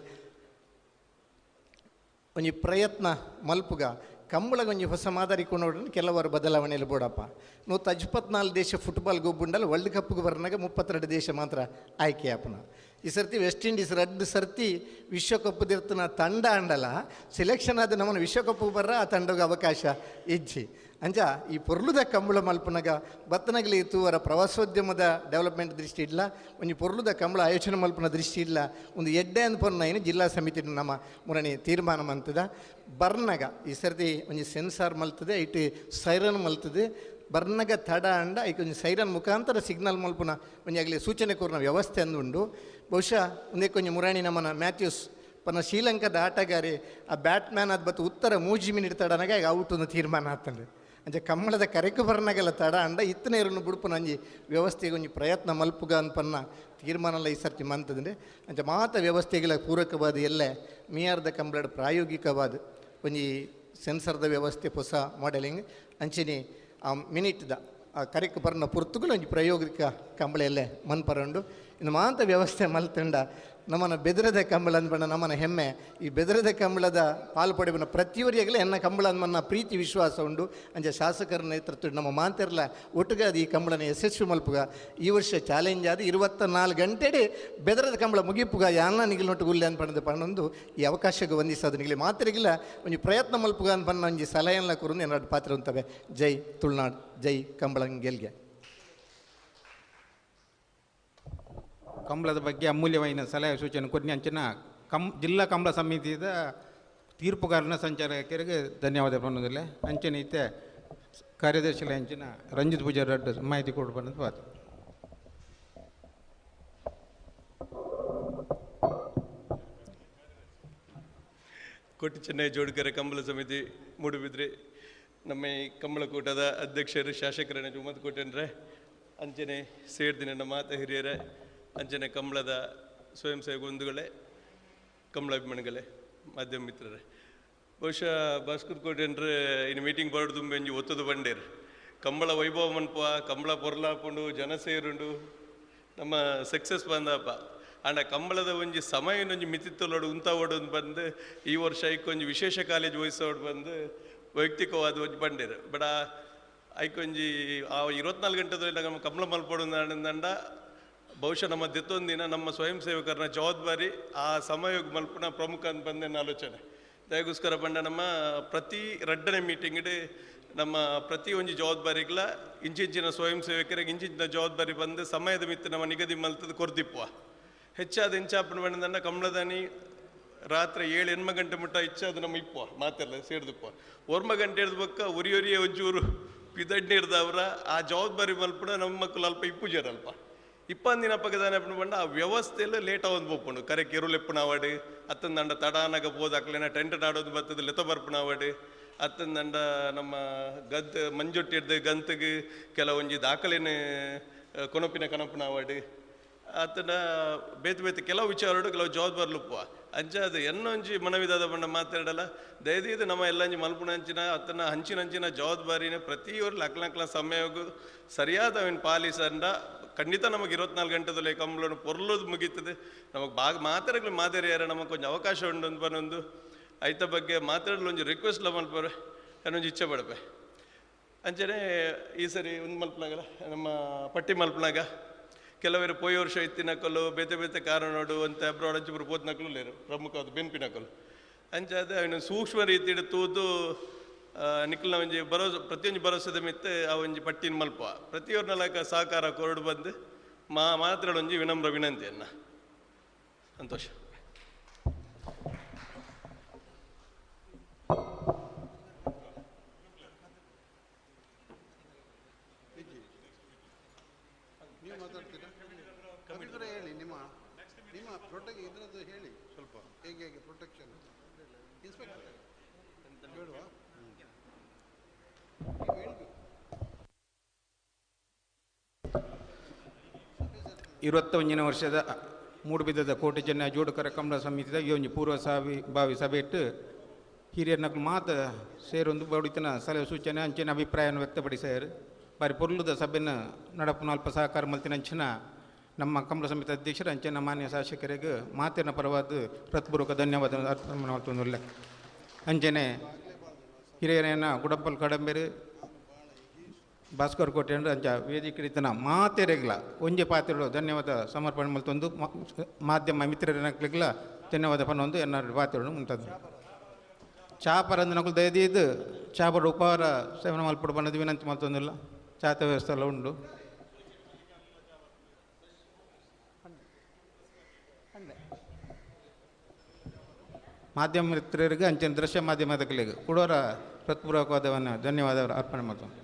ಒಂಜಿ ಪ್ರಯತ್ನ ಮಲ್ಪುಗ ಕಂಬಳಗ ಒಂಜಿ ಹೊಸ ಮಾದರಿ ಕೊಂಡೋಡ್ರೆ ಕೆಲವರು ಬದಲಾವಣೆಯಲ್ಲಿ ಬೋಡಪ್ಪ 154 ದೇಶ ಫುಟ್ಬಾಲ್ ಗೊಬ್ಬುಂಡಲ್ಲ ವರ್ಲ್ಡ್ ಕಪ್ಗೆ ಬರ್ನಾಗ 32 ದೇಶ ಮಾತ್ರ ಆಯ್ಕೆ ಆಪನ ಈ ಸರ್ತಿ ವೆಸ್ಟ್ ಇಂಡೀಸ್ 2 ಸರ್ತಿ ವಿಶ್ವಕಪ್ದಿರ್ತನ ತಂಡ ಅಂಡಲ್ಲ ಸೆಲೆಕ್ಷನ್ ಆದ ನಮ್ಮನ್ನು ವಿಶ್ವಕಪ್ಗೆ ಬರ್ರ ಆ ತಂಡಗೆ ಅವಕಾಶ ಇಜ್ಜಿ ಅಂಚ ಈ ಪೊರ್ಲುದ ಕಂಬಳ ಮಲ್ಪನಾಗ ಬತ್ತನಗಲಿ ಇತ್ತು ಅವರ ಪ್ರವಾಸೋದ್ಯಮದ ಡೆವಲಪ್ಮೆಂಟ್ ದೃಷ್ಟಿ ಇಲ್ಲ ಒಂಜಿ ಪೊರ್ಲುದ ಕಂಬಳ ಆಯೋಜನೆ ಮಲ್ಪನ ದೃಷ್ಟಿ ಇಲ್ಲ ಒಂದು ಎಡ್ಡೆ ಅಂದ್ಪನ್ನ ಏನು ಜಿಲ್ಲಾ ಸಮಿತಿ ನಮ್ಮ ಮುರಣಿ ತೀರ್ಮಾನ ಮಂತದ ಬರ್ನಾಗ ಈ ಸರ್ತಿ ಒಂಜಿ ಸೆನ್ಸಾರ್ ಮಲ್ತದೆ ಇಟ್ಟು ಸೈರನ್ ಮಲ್ತದೆ ಬರ್ನಾಗ ತಡ ಅಂಡ ಈಗ ಒಂಜಿ ಸೈರನ್ ಮುಖಾಂತರ ಸಿಗ್ನಲ್ ಮಲ್ಪುನ ಒಂಜಿ ಆಗಲಿ ಸೂಚನೆ ಕೋರ್ನ ವ್ಯವಸ್ಥೆ ಅಂದುಂಡು ಬಹುಶಃ ಒಂದೇ ಕೊಂಚ ಮುರಾಣಿ ನಮ್ಮನ ಮ್ಯಾಥ್ಯೂಸ್ ಪನ್ನ ಶ್ರೀಲಂಕಾದ ಆಟಗಾರಿ ಆ ಬ್ಯಾಟ್ಮ್ಯಾನ್ ಅದು ಬತ್ತು ಉತ್ತರ 3 ಮಿನಿಟ್ ತಡನಾಗ ಈಗ ಔಟ್ ಒಂದು ತೀರ್ಮಾನ ಆತಂದ್ರೆ ಅಂಚೆ ಕಂಬಳದ ಕರೆಕು ಬರ್ನಾಗೆಲ್ಲ ತಡ ಅಂಡ ಇತ್ತನೇ ಇರನ್ನು ಬುಡುಪುನ ಅಂಜಿ ವ್ಯವಸ್ಥೆಗೆ ಒಂಜಿ ಪ್ರಯತ್ನ ಮಲ್ಪುಗ ಅನ್ಪನ್ನ ತೀರ್ಮಾನ ಎಲ್ಲ ಈ ಸರ್ತಿ ಮಂತದಂದ್ರೆ ಅಂಚೆ ಮಾತ ವ್ಯವಸ್ಥೆಗಳ ಪೂರಕವಾದ ಎಲ್ಲೇ ಮಿಯಾರ್ದ ಕಂಬಳದ ಪ್ರಾಯೋಗಿಕವಾದ ಒಂಜಿ ಸೆನ್ಸರ್ದ ವ್ಯವಸ್ಥೆ ಹೊಸ ಮಾಡೆಲಿಂಗ್ ಅಂಚಿನಿ ಆ ಮಿನಿಟ್ದ ಆ ಕರೆಕು ಬರ್ನ ಪುರ್ತುಗಳು ಒಂಜಿ ಪ್ರಾಯೋಗಿಕ ಕಂಬಳ ಎಲ್ಲೇ ಮನ್ಪರಂಡು ಇನ್ನು ಮಾತ ವ್ಯವಸ್ಥೆ ಮಲ್ತಂಡ ನಮ್ಮನ ಬೆದರದ ಕಂಬಳ ಅಂದ್ಬಣ್ಣ ನಮ್ಮನ ಹೆಮ್ಮೆ ಈ ಬೆದರದ ಕಂಬಳದ ಪಾಲ್ಪಡೆಬನ ಪ್ರತಿಯೊರಿಯಾಗಲೇ ಎನ್ನ ಕಂಬಳ ಅಂದ್ಮನ್ನ ಪ್ರೀತಿ ವಿಶ್ವಾಸ ಉಂಡು ಅಂಚೆ ಶಾಸಕರ ನೇತೃತ್ವ ನಮ್ಮ ಮಾತೆರ್ಲ ಒಟ್ಟಿಗೆ ಅದು ಈ ಕಂಬಳನ ಯಶಸ್ವಿ ಮಲ್ಪುಗ ಈ ವರ್ಷ ಚಾಲೆಂಜ್ ಆದ 24 ಗಂಟೆಡೆ ಬೆದರದ ಕಂಬಳ ಮುಗಿಪುಗ ಯಾನ ನಿಗಿಲ್ನೊಟ್ಟು ಗುಲ್ಲೆ ಅನ್ಪಣ್ಣದು ಪಣ್ಣೊಂದು ಈ ಅವಕಾಶಕ್ಕೆ ವಂದಿಸೋದು ನಿಗಲಿ ಮಾತೆರಿಗಿಲ್ಲ ಒಂಜಿ ಪ್ರಯತ್ನ ಮಲ್ಪುಗ ಅನ್ಪಣ್ಣ ಒಂಜಿ ಸಲಹೆಲ್ಲ ಕುರು ಎರಡು ಪಾತ್ರ ಉಂತವೆ ಜೈ ತುಳುನಾಡು ಜೈ ಕಂಬಳಂಗೆಲ್ಗೆ ಕಂಬಳದ ಬಗ್ಗೆ ಅಮೂಲ್ಯವಾದ ಸಲಹೆ ಸೂಚನೆ ಕೊಡ್ನಿ ಅಂಚಿನ ಜಿಲ್ಲಾ ಕಂಬಳ ಸಮಿತಿದ ತೀರ್ಪುಗಾರನ ಸಂಚಾಲಕರಿಗೆ ಧನ್ಯವಾದ ಬಂದಿಲ್ಲ. ಅಂಚನೆ ಇತ್ತೆ ಕಾರ್ಯದರ್ಶಿ ಅಂಚಿನ ರಂಜಿತ್ ಪೂಜಾರಿ ಅಡ್ಡ ಮಾಹಿತಿ ಕೊಡು ಬಂದು ಬಾತು. ಕೋಟಿ ಚೆನ್ನೈ ಜೋಡುಕರ ಕಂಬಳ ಸಮಿತಿ ಮೂಡುಬಿದ್ರೆ ನಮ್ಮ ಈ ಕಂಬಳ ಕೂಟದ ಅಧ್ಯಕ್ಷರು ಶಾಸಕರನ್ನ ಉಮತ್ ಕೋಟೆನ್ರೆ ಅಂಚನೆ ಸೇರ್ದಿನ ನಮ್ಮ ಮಾತ ಹಿರಿಯರೇ ಅಂಚನೆ ಕಂಬಳದ ಸ್ವಯಂ ಸೇವಕ ಬಂಧುಗಳೇ ಕಂಬಳಾಭಿಮಾನಿಗಳೇ ಮಾಧ್ಯಮ ಮಿತ್ರರೇ ಬಹುಶಃ ಭಾಸ್ಕರ್ ಕೋಟೆನ್ರೆ ಇನ್ನು ಮೀಟಿಂಗ್ ಬಾರ್ಡು ತುಂಬ ಒಂಜಿ ಒತ್ತದು ಬಂಡೇರು ಕಂಬಳ ವೈಭವ ಮನ್ಪ ಕಂಬಳ ಪೊರ್ಲಾಪುಂಡು ಜನ ಸೇರುಂಡು ನಮ್ಮ ಸಕ್ಸಸ್ ಬಂದಪ್ಪ ಆಂಡ ಕಂಬಳದ ಒಂಜಿ ಸಮಯ ಒಂಜಿ ಮಿತಿತ್ತಲೋಡು ಉಂತಾವೋಡು ಬಂದು ಈ ವರ್ಷ ಐಕೊಂಜಿ ವಿಶೇಷ ಕಾಲೇಜ್ ವಹಿಸೋಡು ಬಂದು ವೈಯಕ್ತಿಕವಾದ ಒಂಜಿ ಬಂಡೇರು ಬಡ ಐಕೊಂಜಿ ಆ 24 ಗಂಟೆದಲ್ಲಿ ನಮ್ಮ ಕಂಬಳ ಮಲ್ಪೋಡು ಅಂದಂಡ ಬಹುಶಃ ನಮ್ಮ ದಿತ್ತೊಂದಿನ ನಮ್ಮ ಸ್ವಯಂ ಸೇವಕರನ್ನ ಜವಾಬ್ದಾರಿ ಆ ಸಮಯ ಮಲ್ಪನ ಪ್ರಮುಖ ಅಂತ ಬಂದೇನ ಆಲೋಚನೆ ದಯಗೋಸ್ಕರ ಬಂಡ ನಮ್ಮ ಪ್ರತಿ ರಡ್ಡನೆ ಮೀಟಿಂಗ್ ನಮ್ಮ ಪ್ರತಿ ಒಂಜಿ ಜವಾಬ್ದಾರಿಗಳ ಇಂಚಿಂಚಿನ ಸ್ವಯಂ ಸೇವಕರಿಗೆ ಇಂಚಿಂಚಿನ ಜವಾಬ್ದಾರಿ ಬಂದು ಸಮಯದ ಮಿತ್ತ ನಮ್ಮ ನಿಗದಿ ಮಲ್ತದ ಕೊರ್ದಿಪ್ಪುವ ಹೆಚ್ಚಾದ ಇಂಚಾಪಣ ಬಂದಂಡ ಕಂಬಳದಾನಿ ರಾತ್ರಿ 7-8 ಗಂಟೆ ಮುಟ್ಟ ಹೆಚ್ಚಾದ ನಮ್ಮ ಇಪ್ಪುವ ಮಾತೆಲ್ಲ ಸೇರಿದಪ್ಪ 1 ಗಂಟೆ ಹಿಡ್ದು ಬಕ್ಕ ಉರಿಯೊರಿಯ ಒಂಚೂರು ಪಿದಡ್ಡಿ ಹಿಡ್ದವ್ರ ಆ ಜವಾಬ್ದಾರಿ ಮಲ್ಪಣ ನಮ್ಮ ಮಕ್ಕಳು ಅಲ್ಪ ಇಪ್ಪುಜಾರಲ್ಪ 20 ದಿನ ಪಕ್ಕದಾನೆ ಅಪ್ಪಣ ಬಂಡ ಆ ವ್ಯವಸ್ಥೆಯಲ್ಲಿ ಲೇಟ್ ಆಗೋದು ಬೋಪುಂಡು ಕರೆ ಕೆರುಲೆಪ್ಪಣ ಆವಾಡು ಅತ್ತಂದಂಡ ತಡಾನಾಗ ಬೋದಾಕ್ಲೇನ ಟೆಂಟ್ ನಾಡೋದು ಬರ್ತದೆ ಲೆತ ಬರ್ಪಣ ಆವಾಡು ಅತ್ತಂದಂಡ ನಮ್ಮ ಗದ್ದು ಮಂಜೊಟ್ಟಿ ಹಿಡ್ದು ಗಂತಗೆ ಕೆಲವೊಂಜಿ ದಾಖಲೆನ ಕೊನಪಿನ ಕನಪನ ಆವಾಡು ಆತನ ಬೇತೆ ಬೇತೆ ಕೆಲವು ವಿಚಾರಗಳು ಕೆಲವು ಜವಾಬ್ದಾರ್ಲುಪ್ಪುವ ಅಂಚಾದ ಎನ್ನೊಂಜಿ ಮನವಿದಾದ ಬಣ್ಣ ಮಾತಾಡಲ್ಲ ದಯದೀದು ನಮ್ಮ ಎಲ್ಲಂಜಿ ಮಲ್ಪುಣ ಹಂಚಿನ ಅತನ ಹಂಚಿನ ಜವಾಬ್ದಾರಿನ ಪ್ರತಿಯೊರ್ಲು ಅಕ್ಲಂಕ್ಲ ಸಮಯಗೂ ಸರಿಯಾದ ಅವನು ಪಾಲಿಸಂಡ ಖಂಡಿತ ನಮಗೆ 24 ಗಂಟೆದಲ್ಲಿ ಕಂಬಳನ್ನು ಪೊರ್ಲೋದು ಮುಗೀತದೆ ನಮಗೆ ಮಾತಾಡಗಳು ಮಾತಾಡ್ಯಾರ ನಮಗೆ ಕೊಂಚ ಅವಕಾಶ ಉಂಡು ಅಂತ ಬನ್ನೊಂದು ಐತ ಬಗ್ಗೆ ಮಾತಾಡಲು ಒಂಜಿ ರಿಕ್ವೆಸ್ಟ್ ಮಲ್ಪರೆ ನಾನೊಂದು ಇಚ್ಛೆ ಪಡಪೆ ಅಂಚನೆ ಈ ಸರಿ ಒಂದು ಮಲ್ಪನಾಗಲ್ಲ ನಮ್ಮ ಪಟ್ಟಿ ಮಲ್ಪನಾಗ ಕೆಲವರು ಪೋಯ್ ವರ್ಷ ಇತ್ತಿನಕಲು ಬೇತೆ ಬೇತೆ ಕಾರಣೋಡು ಅಂತ ಅಬ್ರಾಡ್ ಹಂಚಿಬ್ರು ಪೋತ್ನಕಲು ಲೇರು ಪ್ರಮುಖವಾದ ಬೆನ್ಪಿನಕಲು ಅಂಚಾದ ಅವನು ಸೂಕ್ಷ್ಮ ರೀತಿ ತೂದು ನಿಖಲ್ನ ಒಂಜಿ ಪ್ರತಿಯೊಂದು ಭರೋಸೆದ ಮಿತ್ತೆ ಆ ಒಂಜಿ ಪಟ್ಟಿನ ಮಲ್ಪ ಪ್ರತಿಯೊರ್ನಲಕ ಸಹಕಾರ ಕೊರಡು ಬಂದು ಮಾತಾಡೊಂಜಿ ವಿನಮ್ರ ವಿನಂತಿಯನ್ನ ಸಂತೋಷ. ಹೇಳಿ ನಿಮ್ಮ ಪ್ರೊಟೆಕ್ಟ್ ಇದ್ರದ್ದು ಹೇಳಿ ಸ್ವಲ್ಪ ಹೇಗೆ ಪ್ರೊಟೆಕ್ಷನ್ ಇನ್ಸ್ಪೆಕ್ಟರ್ ಹೇಳುವ 21ನೇ ವರ್ಷದ ಮೂಡುಬಿದ್ದದ ಕೋಟಿ ಜನ ಜೋಡುಕರ ಕಂಬಳ ಸಮಿತಿದ ಈ ಒಂದು ಪೂರ್ವಭಾವಿ ಸಭೆ ಇಟ್ಟು ಹಿರಿಯರ ನಕಲು ಮಾತು ಸೇರೊಂದು ಬಡಿತನ ಸಲಹೆ ಸೂಚನೆ ಅಂಚಿನ ಅಭಿಪ್ರಾಯವನ್ನು ವ್ಯಕ್ತಪಡಿಸ್ಯಾರು ಬಾರಿ ಪೊರ್ಲುದ ಸಭೆನ ನಡಪನ ಅಲ್ಪ ಸಹಕಾರ ಮಲ್ತಿನ ಅಂಚಿನ ನಮ್ಮ ಕಂಬಳ ಸಮಿತಿ ಅಧ್ಯಕ್ಷರು ಅಂಚಿನ ಮಾನ್ಯ ಶಾಸಕರಿಗೆ ಮಾತಿನ ಪರವಾದ ಹೃತ್ಪೂರ್ವಕ ಧನ್ಯವಾದ ಅರ್ಪಣೆ ಮಾಡ್ತಂದಿಲ್ಲ. ಅಂಚನೆ ಹಿರಿಯರೇನ ಗುಡಪ್ಪಲ್ ಕಡಂಬೇರು ಭಾಸ್ಕರ್ ಕೋಟೆ ಅಂದ್ರೆ ಅಂಚ ವೇದಿಕೆ ಮಾತೆರೆಗ್ಲ ಒಂಜೆ ಪಾತ್ರೆಗಳು ಧನ್ಯವಾದ ಸಮರ್ಪಣೆ ಮಲ್ತೊಂದು ಮಾಧ್ಯಮ ಮಿತ್ರರನಕ್ಲಿಗ್ಲ ಧನ್ಯವಾದ ಪನ್ನೊಂದು ಎನ್ನಾರು ಪಾತ್ರೆಗಳು ಮುಂತಾದ ಚಾಪರ ಅಂದ್ರೆ ನಕಲು ದಯದಿದ್ದು ಚಾಪರ ಉಪಹಾರ ಸೇವನೆ ಮಲ್ಪಡು ಬನ್ನದು ವಿನಂತಿ ಮಲ್ತೊಂದಿಲ್ಲ. ಚಾತ ವ್ಯವಸ್ಥೆ ಎಲ್ಲ ಉಂಡು. ಮಾಧ್ಯಮ ಮಿತ್ರರಿಗೆ ಅಂಚಿನ ದೃಶ್ಯ ಮಾಧ್ಯಮದ ಕಲೆಗೆ ಕೊಡೋರ ಹೃತ್ಪೂರ್ವಕವಾದವನ್ನು ಧನ್ಯವಾದ ಅರ್ಪಣೆ ಮಾಡ್ತೇನೆ.